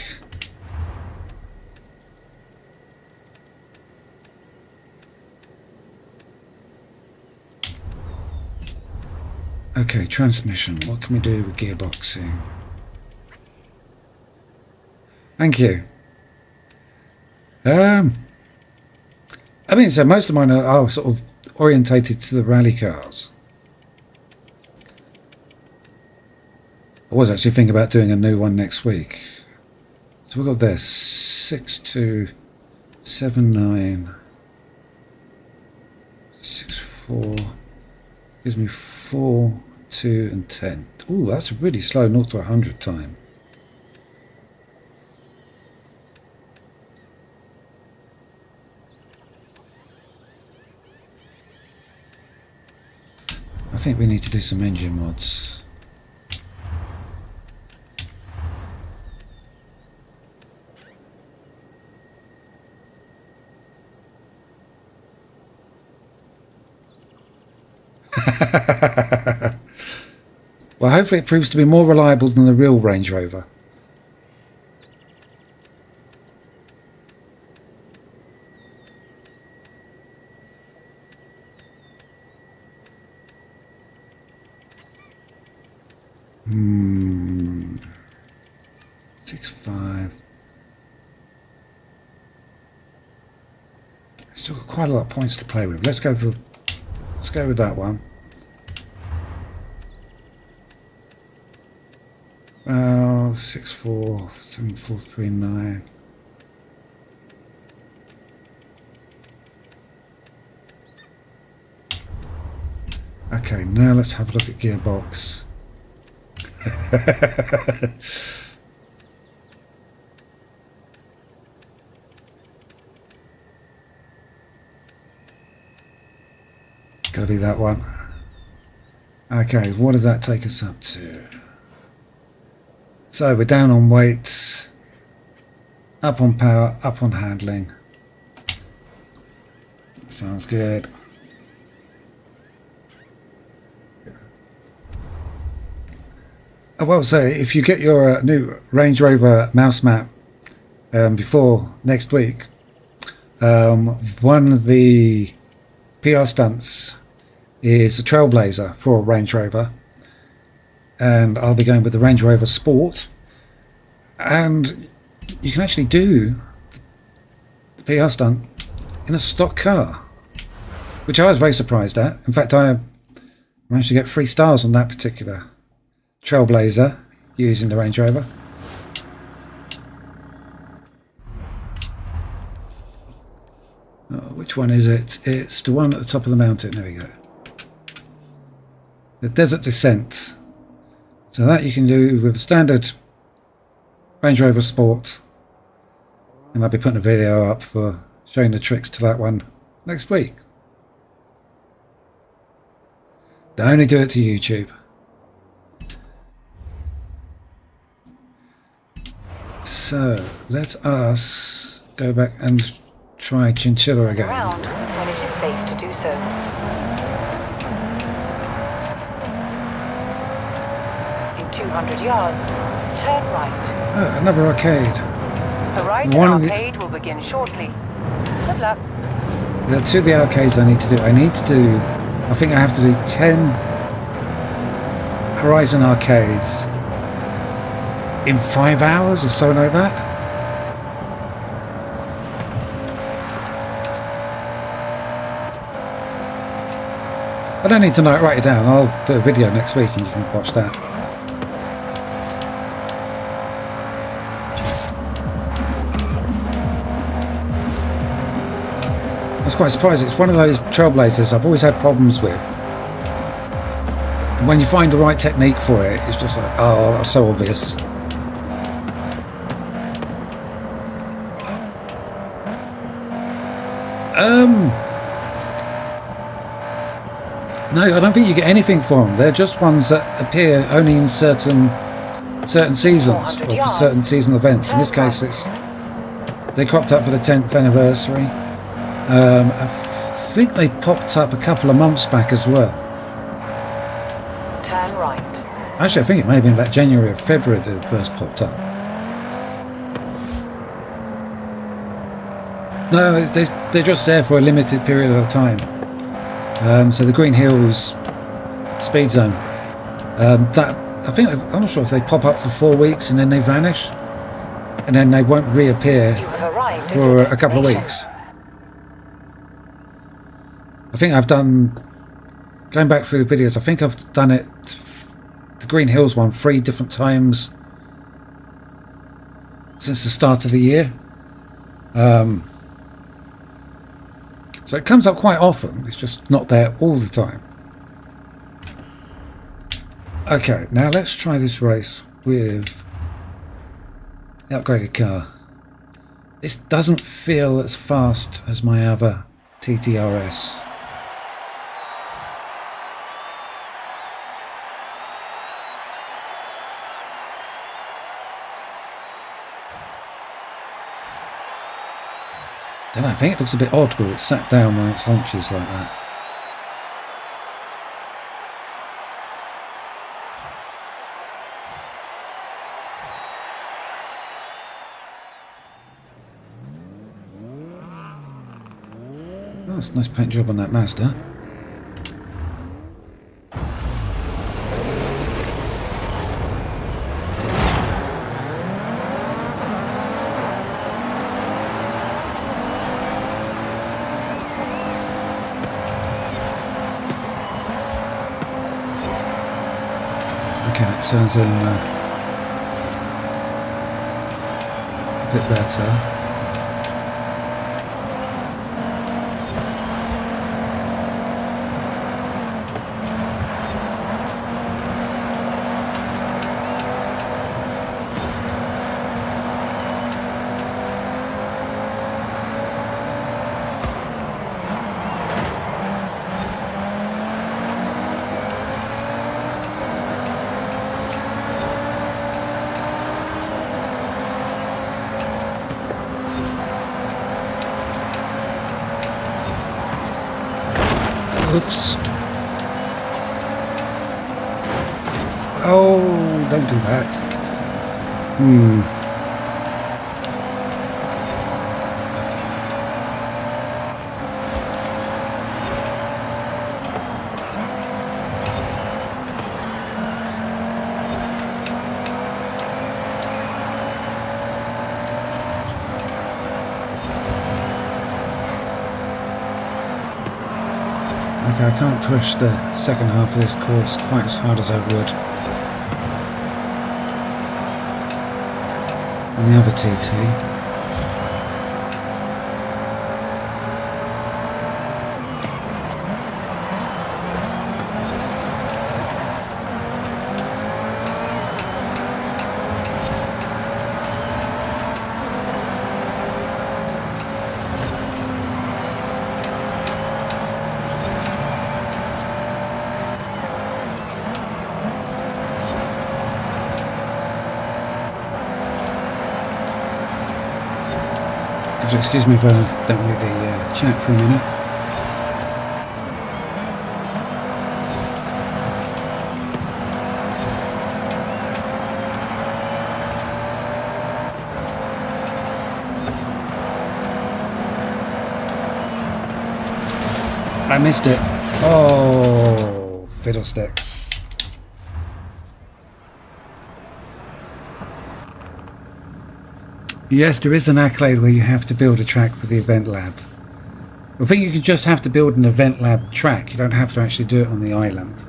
Okay, transmission. What can we do with gearboxing? Thank you. I mean, so most of mine are sort of orientated to the rally cars. I was actually thinking about doing a new one next week. So we've got this 6279 64 gives me 4, 2 and 10. Ooh, that's a really slow 0 to 100 time. I think we need to do some engine mods. Well, hopefully it proves to be more reliable than the real Range Rover. Hmm. 6.5. Still got quite a lot of points to play with. Let's go with that one. 6.4, 7.439. Okay, now let's have a look at gearbox. Gotta be that one. Okay, what does that take us up to? So we're down on weight, up on power, up on handling. Sounds good. I will say, if you get your new Range Rover mouse map before next week, one of the PR stunts is a Trailblazer for a Range Rover, and I'll be going with the Range Rover Sport, and you can actually do the PR stunt in a stock car, which I was very surprised at. In fact, I managed to get 3 stars on that particular Trailblazer using the Range Rover. Which one is it? It's the one at the top of the mountain. There we go. The Desert Descent. So that you can do with a standard Range Rover Sport, and I'll be putting a video up for showing the tricks to that one next week. They only do it to YouTube. So let us go back and try Chinchilla again. Around when it is safe to do so. In 200 yards, turn right. Ah, another arcade. Horizon Arcade will begin shortly. Good luck. There are 2 of the arcades I need to do. I think I have to do 10 Horizon arcades in 5 hours or something like that. I don't need to know it, write it down. I'll do a video next week and you can watch that. I was quite surprised. It's one of those trailblazers I've always had problems with. And when you find the right technique for it, it's just like, oh, that's so obvious. No, I don't think you get anything for them. They're just ones that appear only in certain seasons or for certain seasonal events. In this case, they cropped up for the 10th anniversary. I think they popped up a couple of months back as well. Turn right. Actually, I think it may have been about January or February that it first popped up. No, they're just there for a limited period of time. So the Green Hills speed zone, I'm not sure if they pop up for 4 weeks and then they vanish, and then they won't reappear for a couple of weeks. I think I've done, going back through the videos, I think I've done it, the Green Hills one, 3 different times since the start of the year. So it comes up quite often, it's just not there all the time. Okay, now let's try this race with the upgraded car. This doesn't feel as fast as my other TTRS. I think it looks a bit odd where it's sat down on its haunches like that. Oh, that's a nice paint job on that Mazda. Okay, it turns in a bit better. Oops. Oh, don't do that. Okay, I can't push the second half of this course quite as hard as I would on the other TT. Excuse me if I don't really chat for a minute. I missed it. Oh, fiddlesticks. Yes, there is an accolade where you have to build a track for the event lab. I think you could just have to build an event lab track. You don't have to actually do it on the island.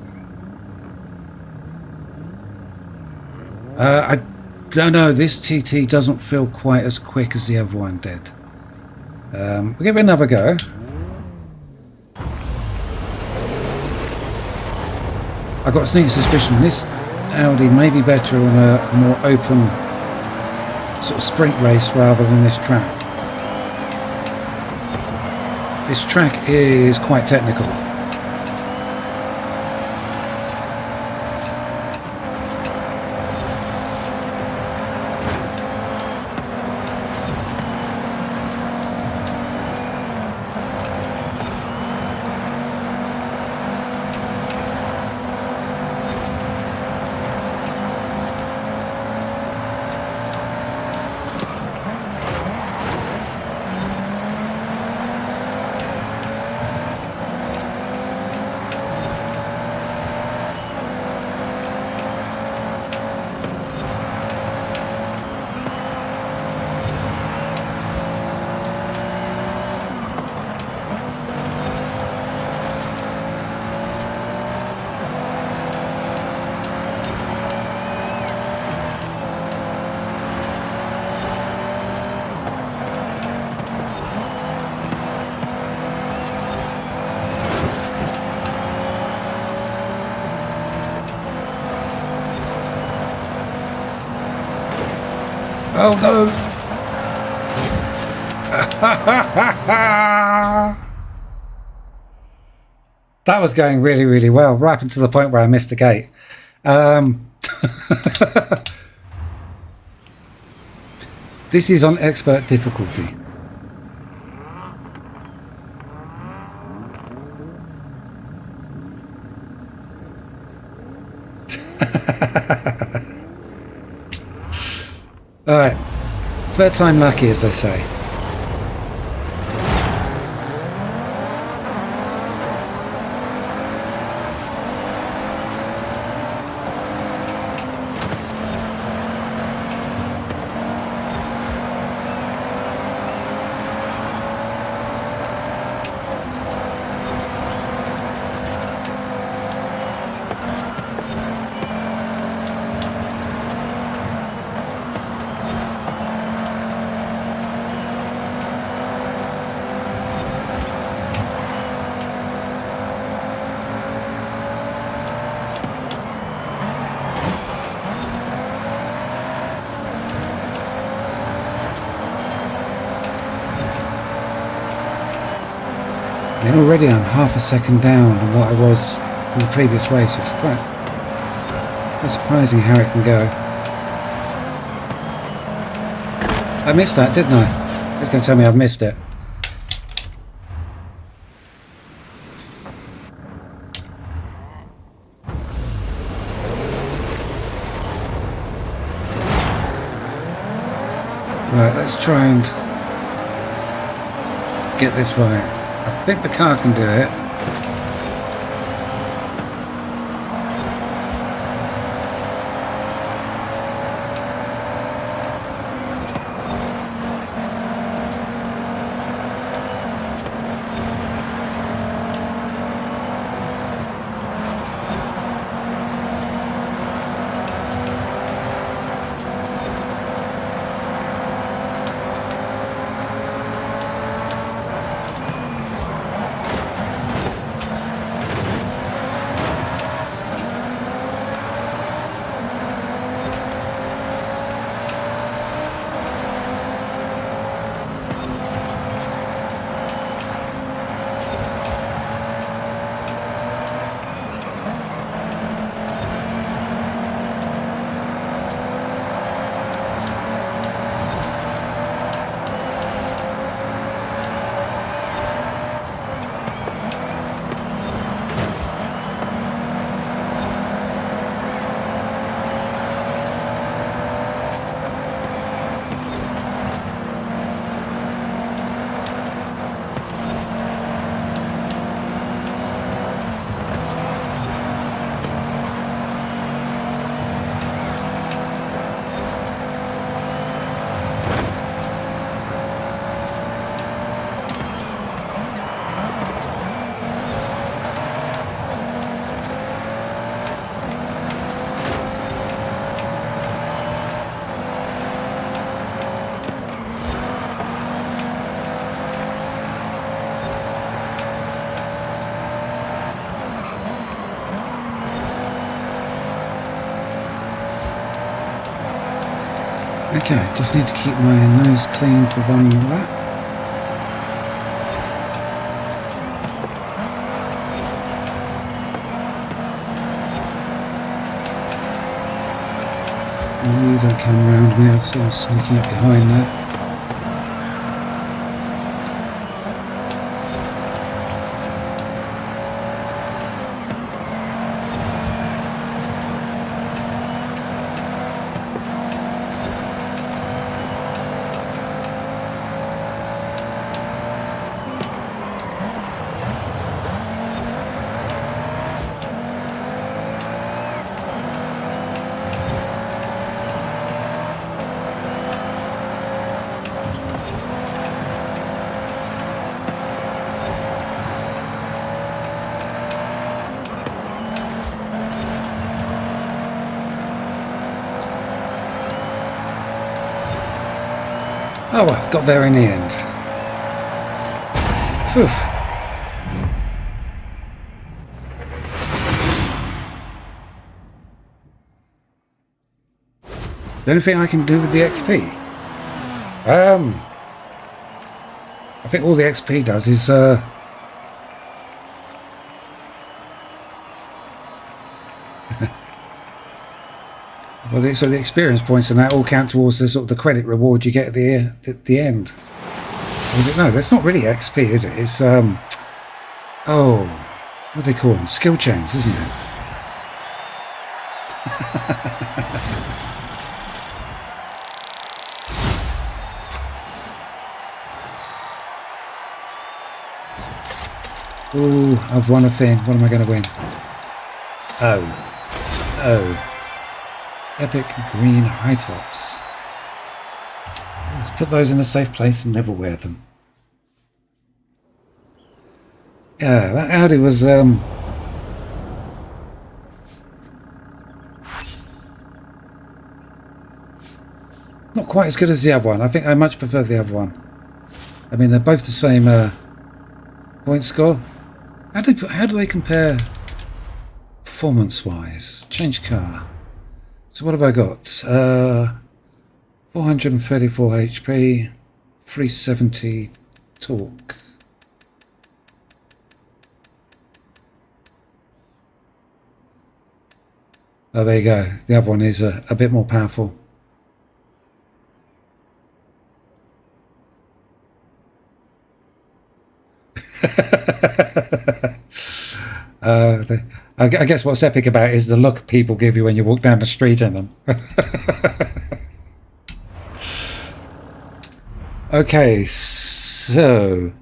I don't know. This TT doesn't feel quite as quick as the other one did. We'll give it another go. I've got a sneaking suspicion this Audi may be better on a more open sort of sprint race rather than this track. This track is quite technical. Oh no! That was going really, really well, right up until the point where I missed the gate. This is on expert difficulty. Alright, third time lucky, as they say. And already I'm half a second down on what I was in the previous race. It's quite surprising how it can go. I missed that, didn't I? It's going to tell me I've missed it. Right, let's try and get this right. I think the car can do it. Okay, just need to keep my nose clean for one lap. You don't come round me, I'll see I'm sneaking up behind there. Oh well, got there in the end. Phew. The only thing I can do with the XP? I think all the XP does is well, so the experience points and that all count towards the sort of the credit reward you get at the end. Or is it? No, that's not really XP, is it? It's oh, what do they call them? Skill chains, isn't it? Ooh, I've won a thing. What am I going to win? Oh. Epic green high tops. Let's put those in a safe place and never wear them. Yeah, that Audi was not quite as good as the other one. I think I much prefer the other one. I mean, they're both the same point score. How do they compare performance-wise? Change car. So what have I got? 434 HP, 370 torque. Oh, there you go. The other one is a bit more powerful. I guess what's epic about it is the look people give you when you walk down the street in them. Okay, so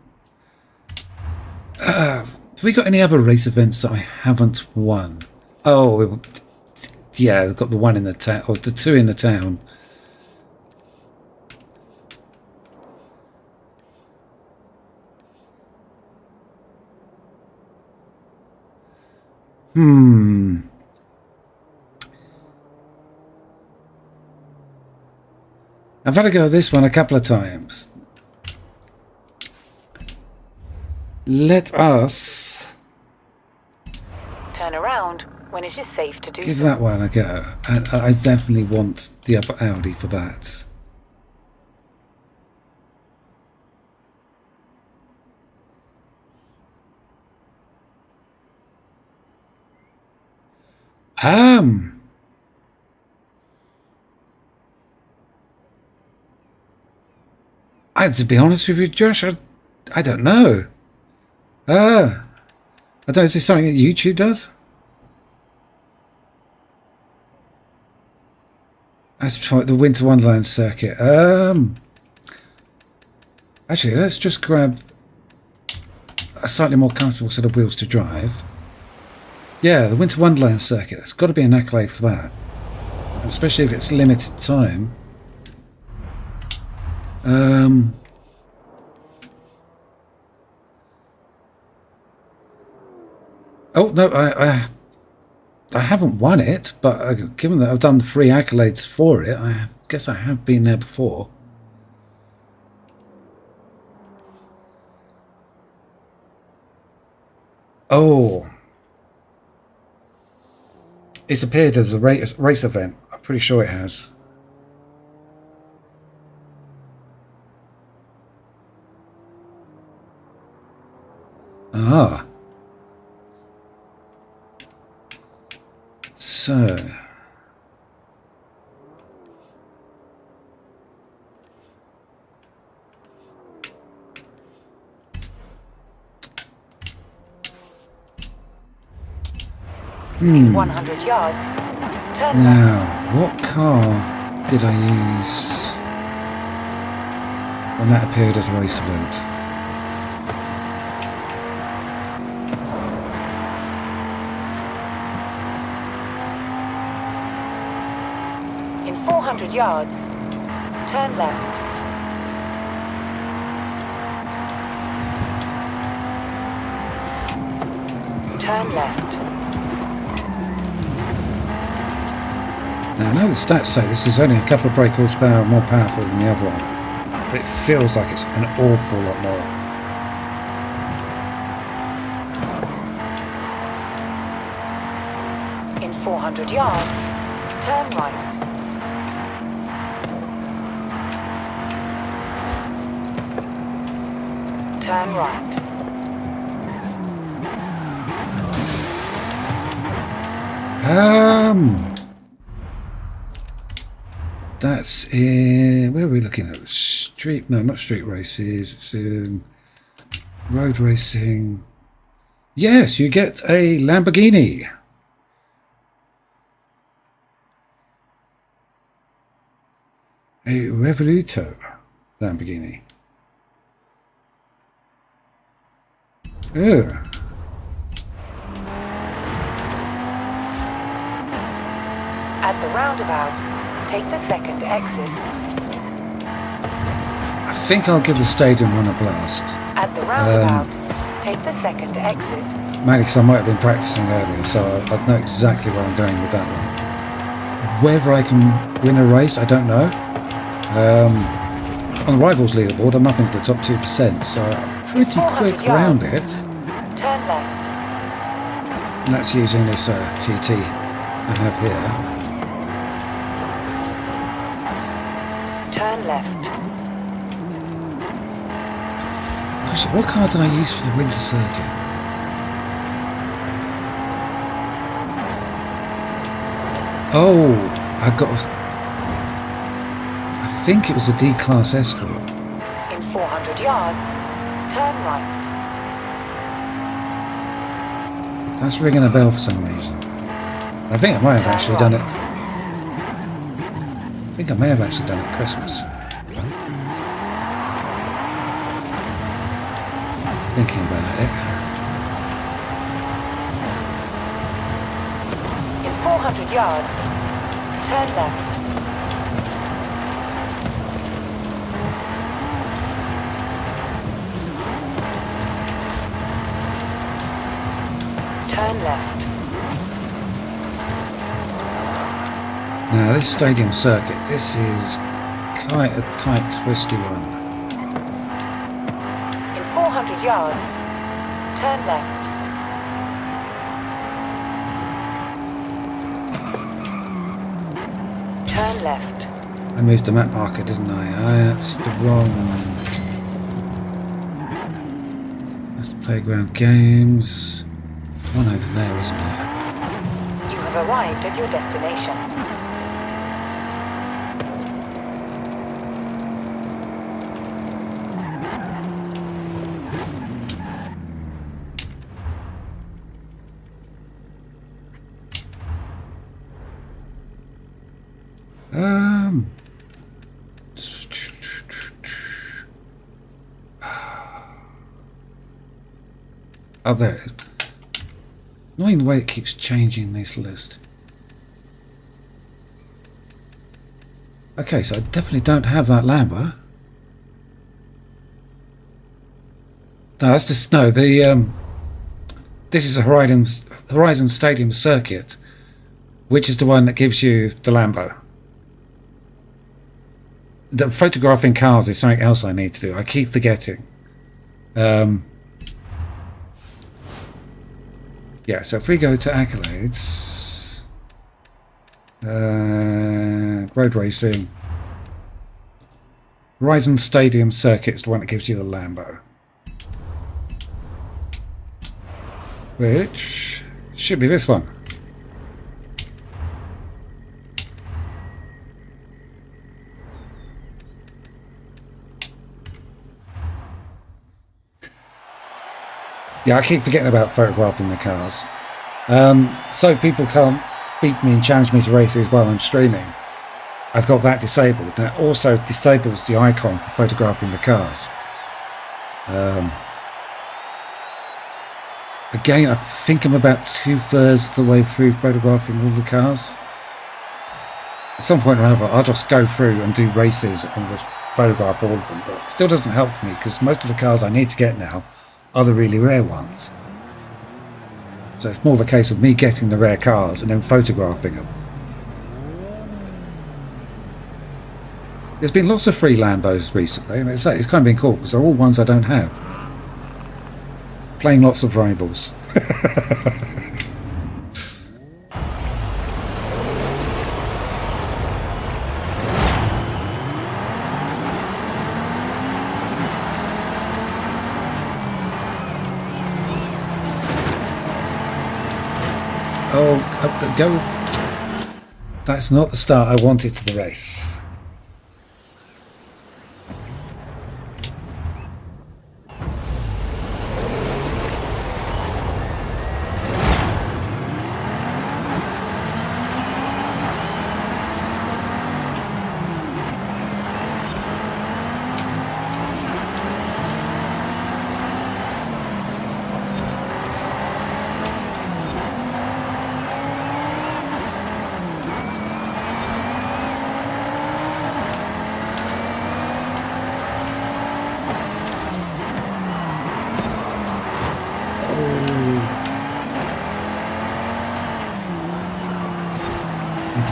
have we got any other race events that I haven't won? Oh, yeah, I've got the one in the town, or the two in the town. I've had to go this one a couple of times. Let us Turn around when it is safe to do give so. that one a go. I definitely want the other Audi for that. To be honest with you, Josh, I don't know. I don't know, is this something that YouTube does? Let's try the Winter Wonderland circuit. Actually, let's just grab a slightly more comfortable set of wheels to drive. Yeah, the Winter Wonderland circuit. There's got to be an accolade for that, especially if it's limited time. Oh no, I haven't won it, but given that I've done the 3 accolades for it, I guess I have been there before. Oh, it's appeared as a race event. I'm pretty sure it has. Ah. So. In 100 yards, turn Now, left. what car did I use when that appeared as a race event? In 400 yards, turn left. Turn left. Now I know the stats say this is only a couple of brake horsepower more powerful than the other one, but it feels like it's an awful lot more. In 400 yards, turn right. Turn right. That's in, where are we looking at? Street, no, not street races, it's in road racing. Yes, you get a Lamborghini. A Revoluto Lamborghini. Oh. At the roundabout, take the second exit. I think I'll give the stadium one a blast. At the roundabout, take the second exit. Mainly because I might have been practicing earlier, so I'd know exactly where I'm going with that one. Whether I can win a race, I don't know. On the Rivals leaderboard, I'm up into the top 2%, so I'm pretty quick around it. Turn left. And that's using this TT I have here. Turn left. Gosh, what car did I use for the winter circuit? Oh, I think it was a D-Class Escort. In 400 yards, turn right. That's ringing a bell for some reason. I think I might have actually done it. I think I may have actually done it at Christmas. Thinking about it. In 400 yards, turn left. Turn left. Now this stadium circuit, this is quite a tight, twisty one. In 400 yards, turn left. Turn left. I moved the map marker, didn't I? That's the wrong one. That's the playground games. One over there, isn't there? You have arrived at your destination. Oh, there it is. Annoying the way it keeps changing this list. Okay, so I definitely don't have that Lambo. No, that's just no. The this is a Horizon Stadium circuit, which is the one that gives you the Lambo. The photographing cars is something else I need to do. I keep forgetting. Yeah, so if we go to accolades, road racing, Horizon Stadium circuit is the one that gives you the Lambo. which should be this one. Yeah, I keep forgetting about photographing the cars. So people can't beat me and challenge me to races while I'm streaming. I've got that disabled. Now it also disables the icon for photographing the cars. Again, I think I'm about 2/3 the way through photographing all the cars. At some point or other, I'll just go through and do races and just photograph all of them. But it still doesn't help me because most of the cars I need to get now are the really rare ones. So it's more of a case of me getting the rare cars and then photographing them. There's been lots of free Lambos recently, and it's kind of been cool because they're all ones I don't have. Playing lots of rivals. Oh, up the go. That's not the start I wanted to the race.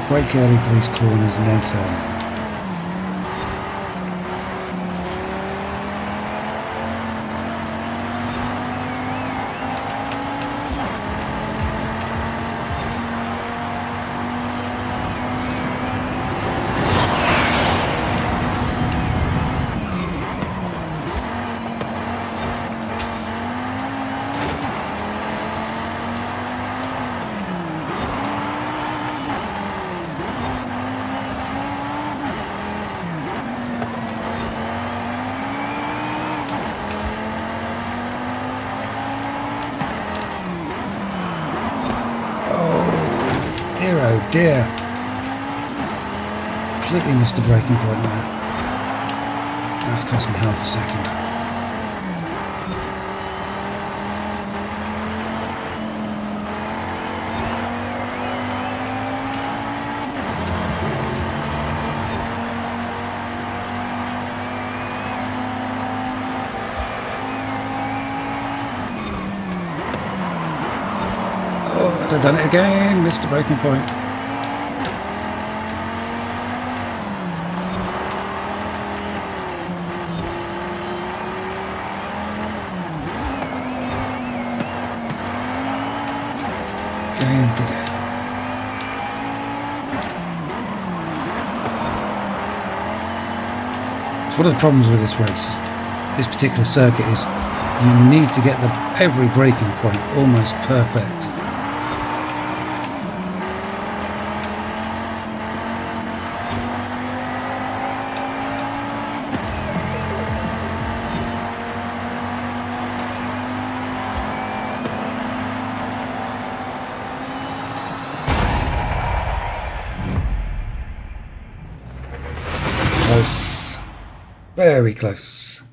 Brake early for these corners and then turn. Oh dear. Completely missed the braking point now. That's cost me half a second. Oh, I've done it again. Missed the braking point. One of the problems with this race, this particular circuit, is you need to get every braking point almost perfect. Close. Very close.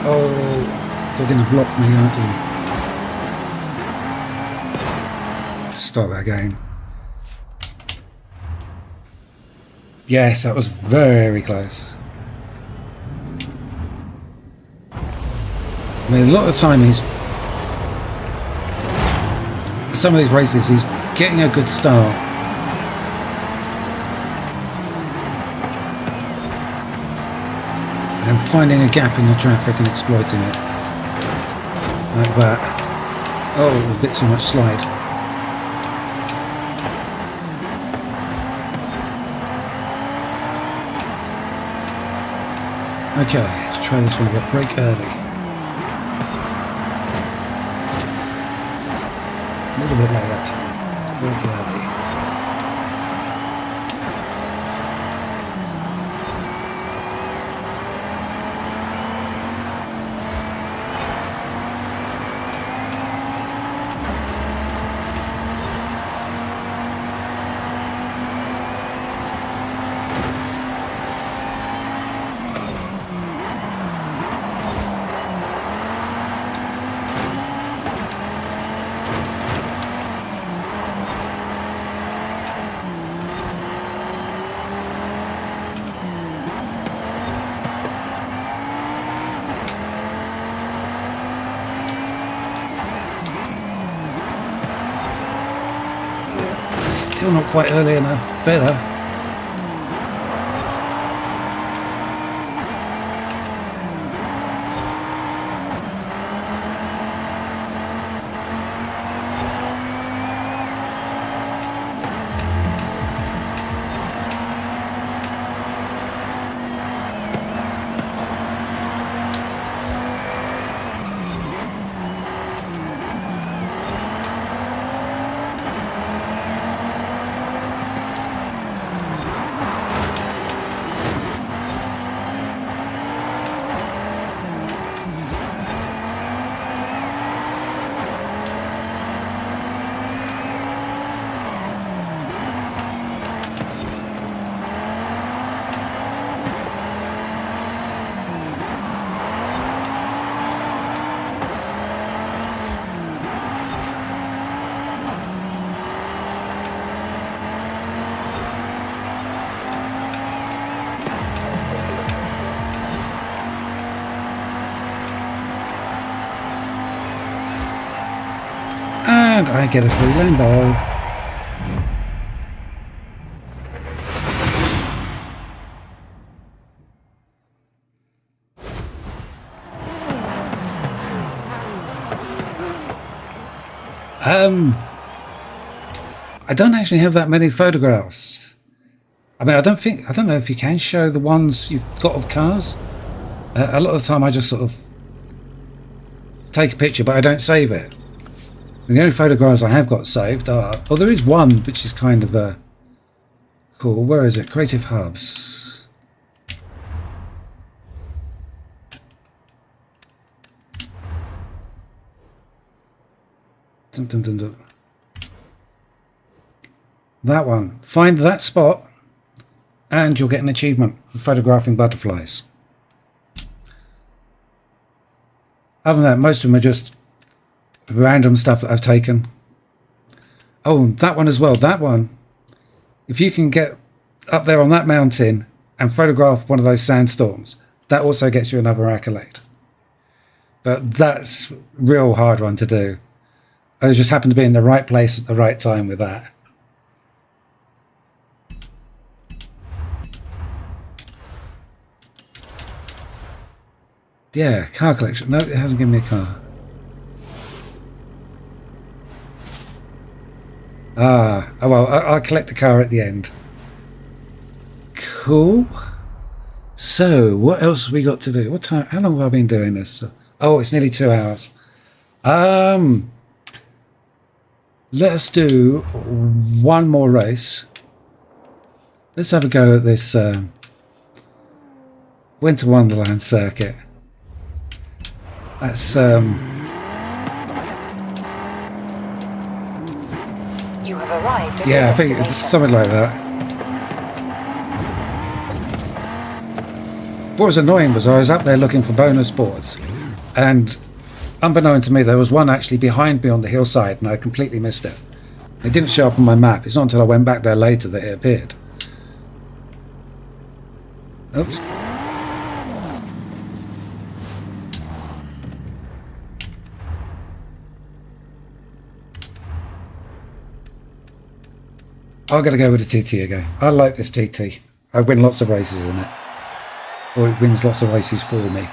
Oh, you're going to block me, aren't you? Start that again. Yes, that was very close. I mean, a lot of the time some of these races he's getting a good start. And finding a gap in the traffic and exploiting it. Like that. Oh, a bit too much slide. Okay, let's try this one, but brake early. A little bit like that time. Brake early. Still not quite early enough. Better. And I get a free Lambo. I don't actually have that many photographs. I mean, I don't know if you can show the ones you've got of cars. A lot of the time I just sort of take a picture, but I don't save it. And the only photographs I have got saved are... Oh, there is one which is kind of cool. Where is it? Creative Hubs. Dun, dun, dun, dun. That one. Find that spot and you'll get an achievement for photographing butterflies. Other than that, most of them are just random stuff that I've taken. Oh, that one as well. That one. If you can get up there on that mountain and photograph one of those sandstorms, that also gets you another accolade. But that's a real hard one to do. I just happened to be in the right place at the right time with that. Yeah, car collection. No, it hasn't given me a car. Oh well, I'll collect the car at the end. Cool. So, what else have we got to do? What time? How long have I been doing this? Oh, it's nearly 2 hours. Let's do one more race. Let's have a go at this Winter Wonderland circuit. That's You have arrived at yeah, your I think destination. it's something like that. What was annoying was I was up there looking for bonus boards, and unbeknown to me, there was one actually behind me on the hillside, and I completely missed it. It didn't show up on my map. It's not until I went back there later that it appeared. Oops. I'm going to go with the TT again. I like this TT. I win lots of races in it. Or it wins lots of races for me.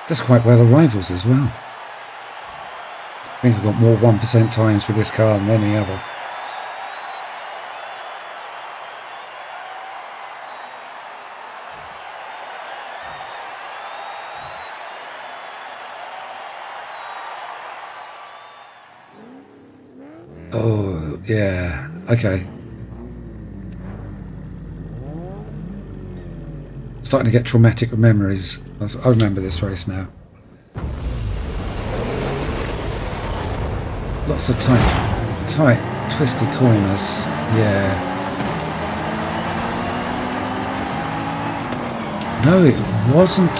Does quite well at rivals as well. I think I've got more 1% times with this car than any other. Oh, yeah. Okay. Starting to get traumatic memories. I remember this race now. Lots of tight, twisty corners. Yeah. No, it wasn't.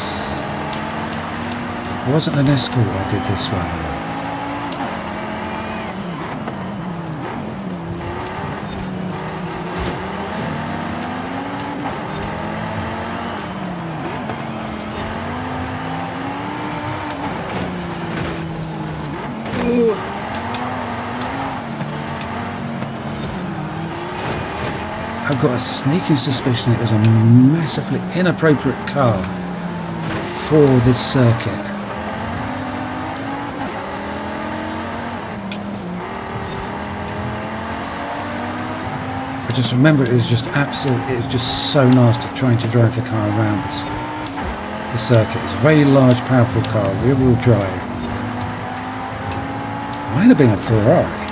It wasn't an Escort I did this one. I've got a sneaking suspicion it was a massively inappropriate car for this circuit. I just remember it was just absolutely, it was just so nasty trying to drive the car around the circuit. It's a very large, powerful car, rear-wheel drive. Might have been a Ferrari.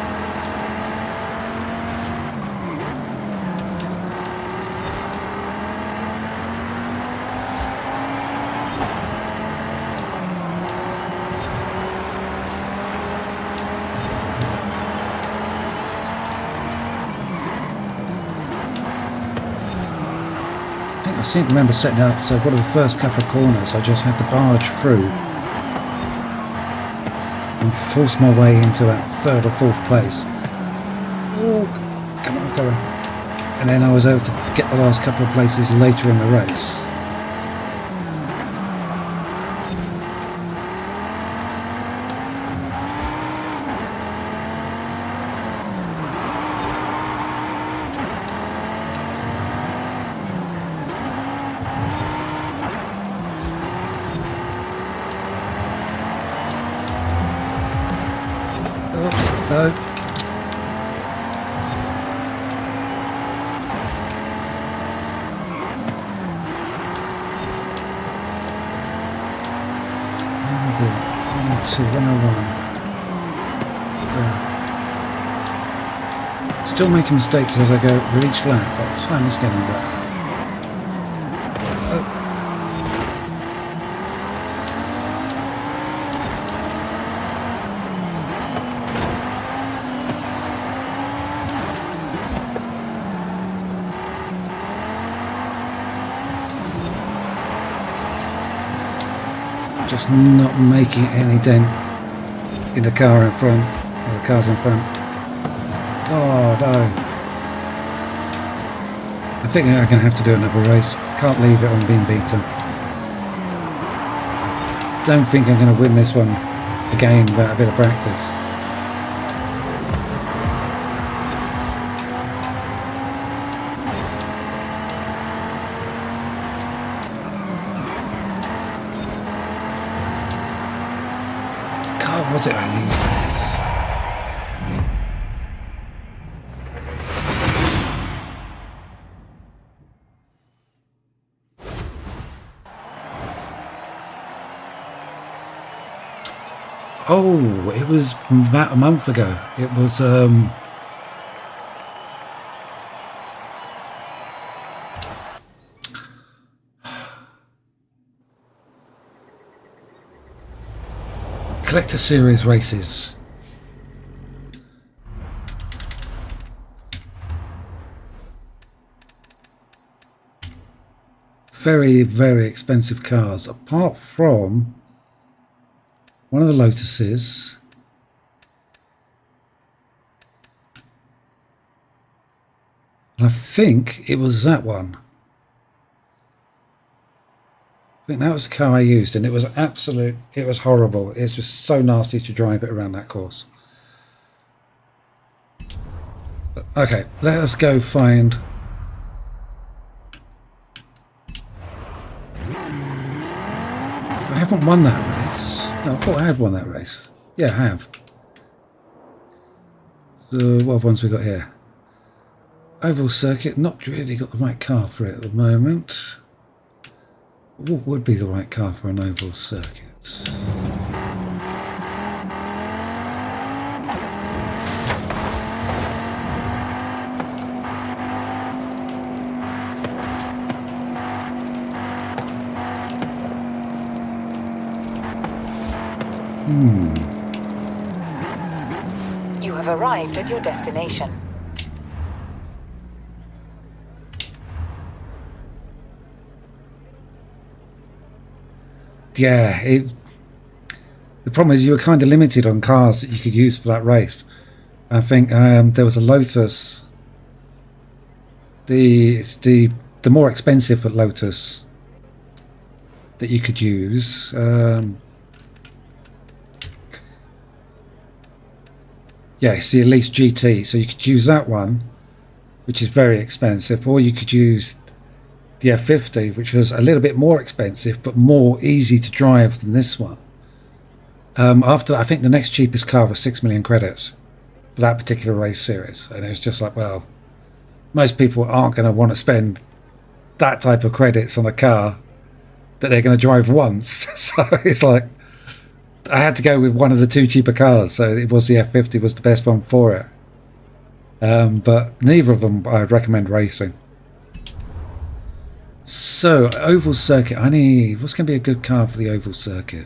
I seem to remember setting up, so one of the first couple of corners I just had to barge through and force my way into that third or fourth place. Oh, come on, go on. And then I was able to get the last couple of places later in the race. No. Still making mistakes as I go with each lap, but time is getting better. Just not making any dent in the car in front, or the cars in front. Oh no. I think I'm going to have to do another race. Can't leave it on being beaten. Don't think I'm going to win this one again without a bit of practice. Was it I used this? Oh, it was about a month ago. It was Collector Series races. Very, very expensive cars, apart from one of the Lotuses. I think it was that one. I think that was the car I used, and it was it was horrible. It's just so nasty to drive it around that course. But, okay, let us go find... I haven't won that race. No, I thought I had won that race. Yeah, I have. So what ones we got here? Oval circuit, not really got the right car for it at the moment. What would be the right car for an oval circuit? You have arrived at your destination. Yeah, the problem is you were kind of limited on cars that you could use for that race. I think there was a Lotus. The more expensive Lotus that you could use. Yeah, it's the Elise GT, so you could use that one, which is very expensive, or you could use the F50, which was a little bit more expensive but more easy to drive than this one. After, I think the next cheapest car was 6 million credits for that particular race series, and it was just like, well, most people aren't going to want to spend that type of credits on a car that they're going to drive once. So it's like I had to go with one of the two cheaper cars, so it was the F50 was the best one for it. But neither of them I'd recommend racing. So, oval circuit, I need... What's going to be a good car for the oval circuit?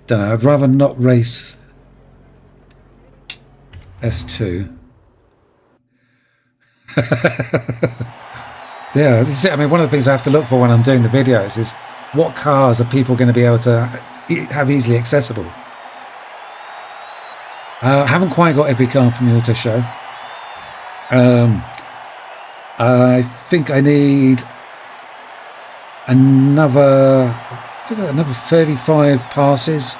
Don't know, I'd rather not race S2. Yeah, this is it. I mean, one of the things I have to look for when I'm doing the videos is what cars are people going to be able to have easily accessible. I haven't quite got every car from the auto show. I think I need another 35 passes,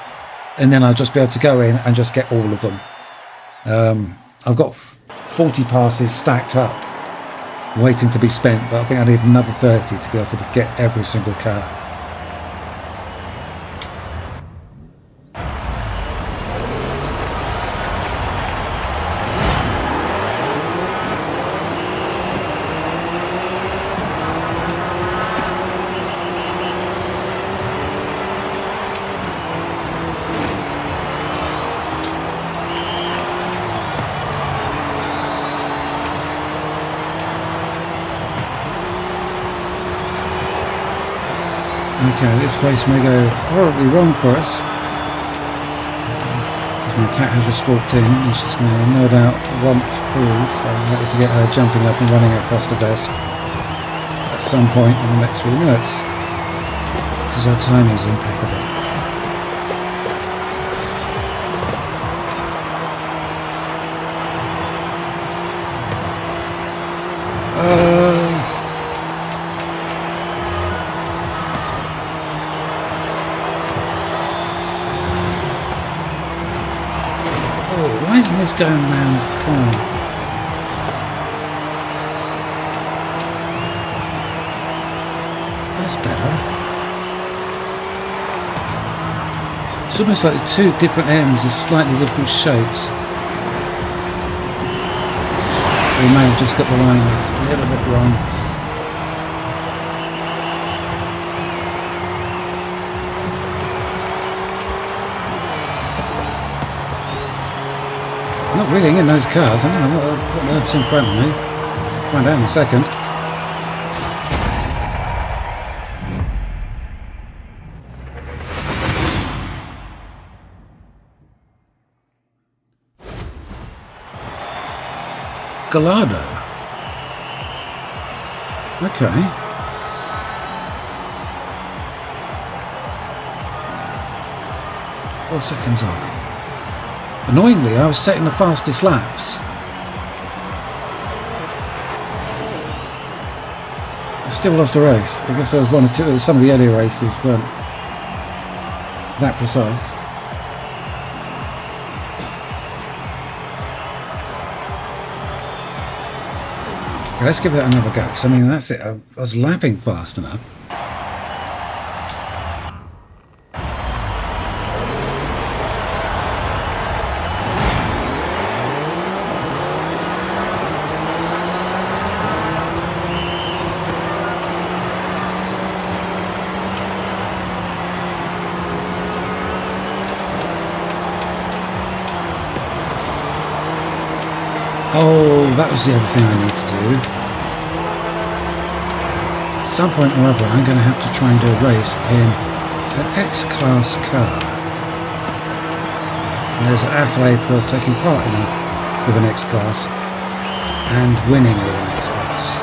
and then I'll just be able to go in and just get all of them. I've got 40 passes stacked up waiting to be spent, but I think I need another 30 to be able to get every single car. Okay, this race may go horribly wrong for us. My cat has just walked in and she's going to no doubt want food, so I'm happy to get her jumping up and running across the desk at some point in the next few minutes, because our timing is impeccable. Why isn't this going round the corner? That's better. It's almost like two different ends of slightly different shapes. We may have just got the line a little bit wrong. Not really in those cars. I don't know what earth's in front of me. Find out in a second. Gallardo. Okay. 4 seconds off. Annoyingly, I was setting the fastest laps. I still lost a race. I guess there was one or two. Some of the earlier races weren't that precise. Okay, let's give that another go. Because I mean, that's it. I was lapping fast enough. Oh, that was the other thing I need to do. At some point or other, I'm going to have to try and do a race in an X-Class car. And there's an accolade for taking part in it with an X-Class and winning with an X-Class.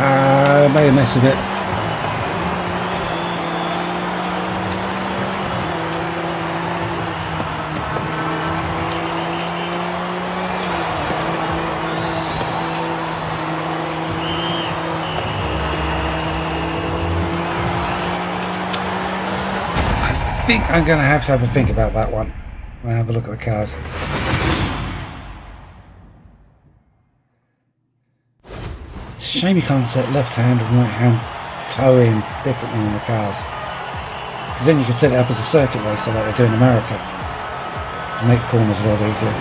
I made a mess of it. I think I'm going to have a think about that one when I have a look at the cars. Shame you can't set left hand and right hand towing differently in the cars, because then you can set it up as a circuit racer like they do in America and make corners a lot easier.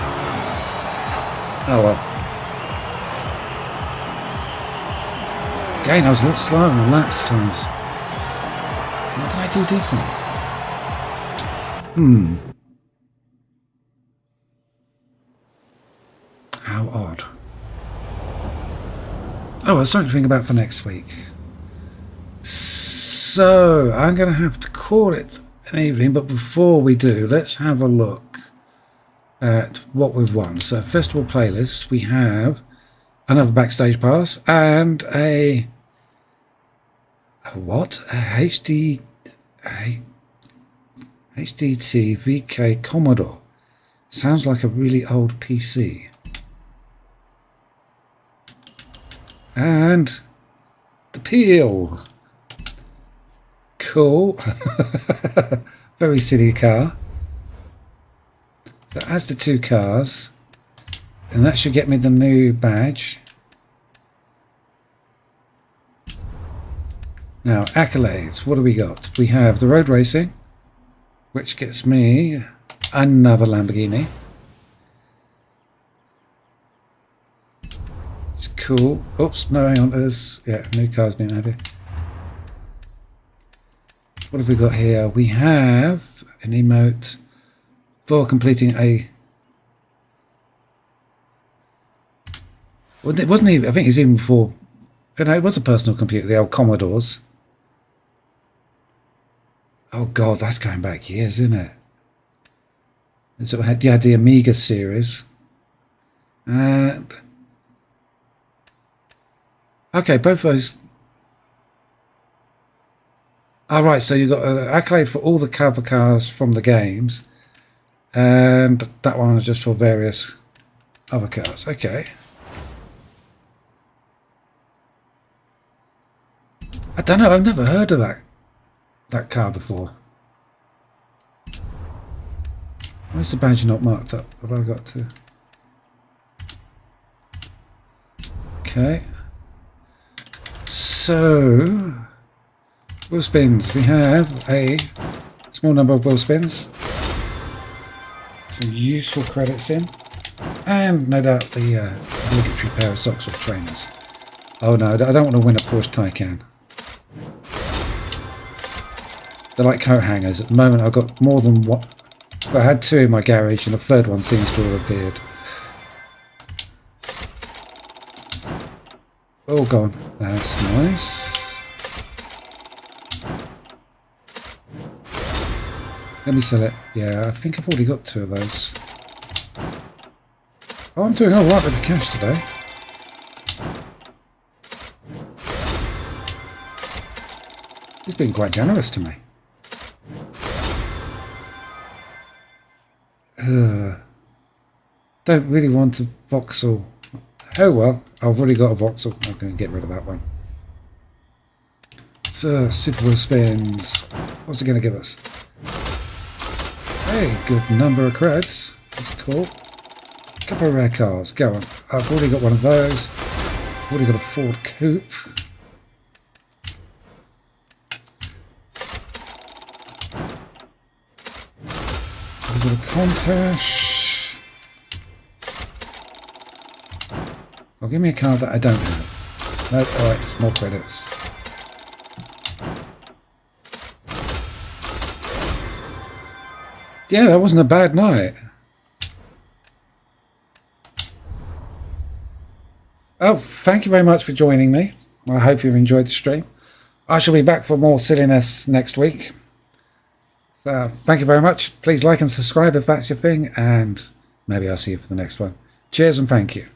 Oh well. Again, I was a lot slower on the laps times. What did I do different? How odd. Oh, I was starting to think about for next week. So, I'm going to have to call it an evening, but before we do, let's have a look at what we've won. So, festival playlist, we have another backstage pass and a what? A HDT VK Commodore. Sounds like a really old PC. And the Peel. Cool. Very silly car. So as the two cars, and that should get me the new badge. Now, accolades. What do we got? We have the road racing, which gets me another Lamborghini. Cool. Oops, no, hang on. There's, yeah, new car's been added. What have we got here? We have an emote for completing a... Well, it wasn't even... I think it's even for... You know, it was a personal computer, the old Commodores. Oh, God, that's going back years, isn't it? So you had the Amiga series. And... Okay, both those. All right, so you got an accolade for all the cover cars from the games, and that one is just for various other cars. Okay. I don't know. I've never heard of that car before. Where's the badge not marked up? Have I got to? Okay. So, wheel spins. We have a small number of wheel spins. Some useful credits in. And no doubt the obligatory pair of socks or trainers. Oh no, I don't want to win a Porsche Taycan. They're like coat hangers. At the moment I've got more than one. I had two in my garage and the third one seems to have appeared. Oh, gone. That's nice. Let me sell it. Yeah, I think I've already got two of those. Oh, I'm doing alright with the cash today. He's been quite generous to me. Don't really want a Vauxhall. Oh well, I've already got a Vauxhall. I'm going to get rid of that one. So, Super Bowl spins. What's it going to give us? Hey, good number of creds. That's cool. Couple of rare cars. Go on. I've already got one of those. Already got a Ford Coupe. I've got a Countach. Oh, give me a car that I don't have. No, alright, more credits. Yeah, that wasn't a bad night. Oh, thank you very much for joining me. I hope you've enjoyed the stream. I shall be back for more silliness next week. So, thank you very much. Please like and subscribe if that's your thing, and maybe I'll see you for the next one. Cheers and thank you.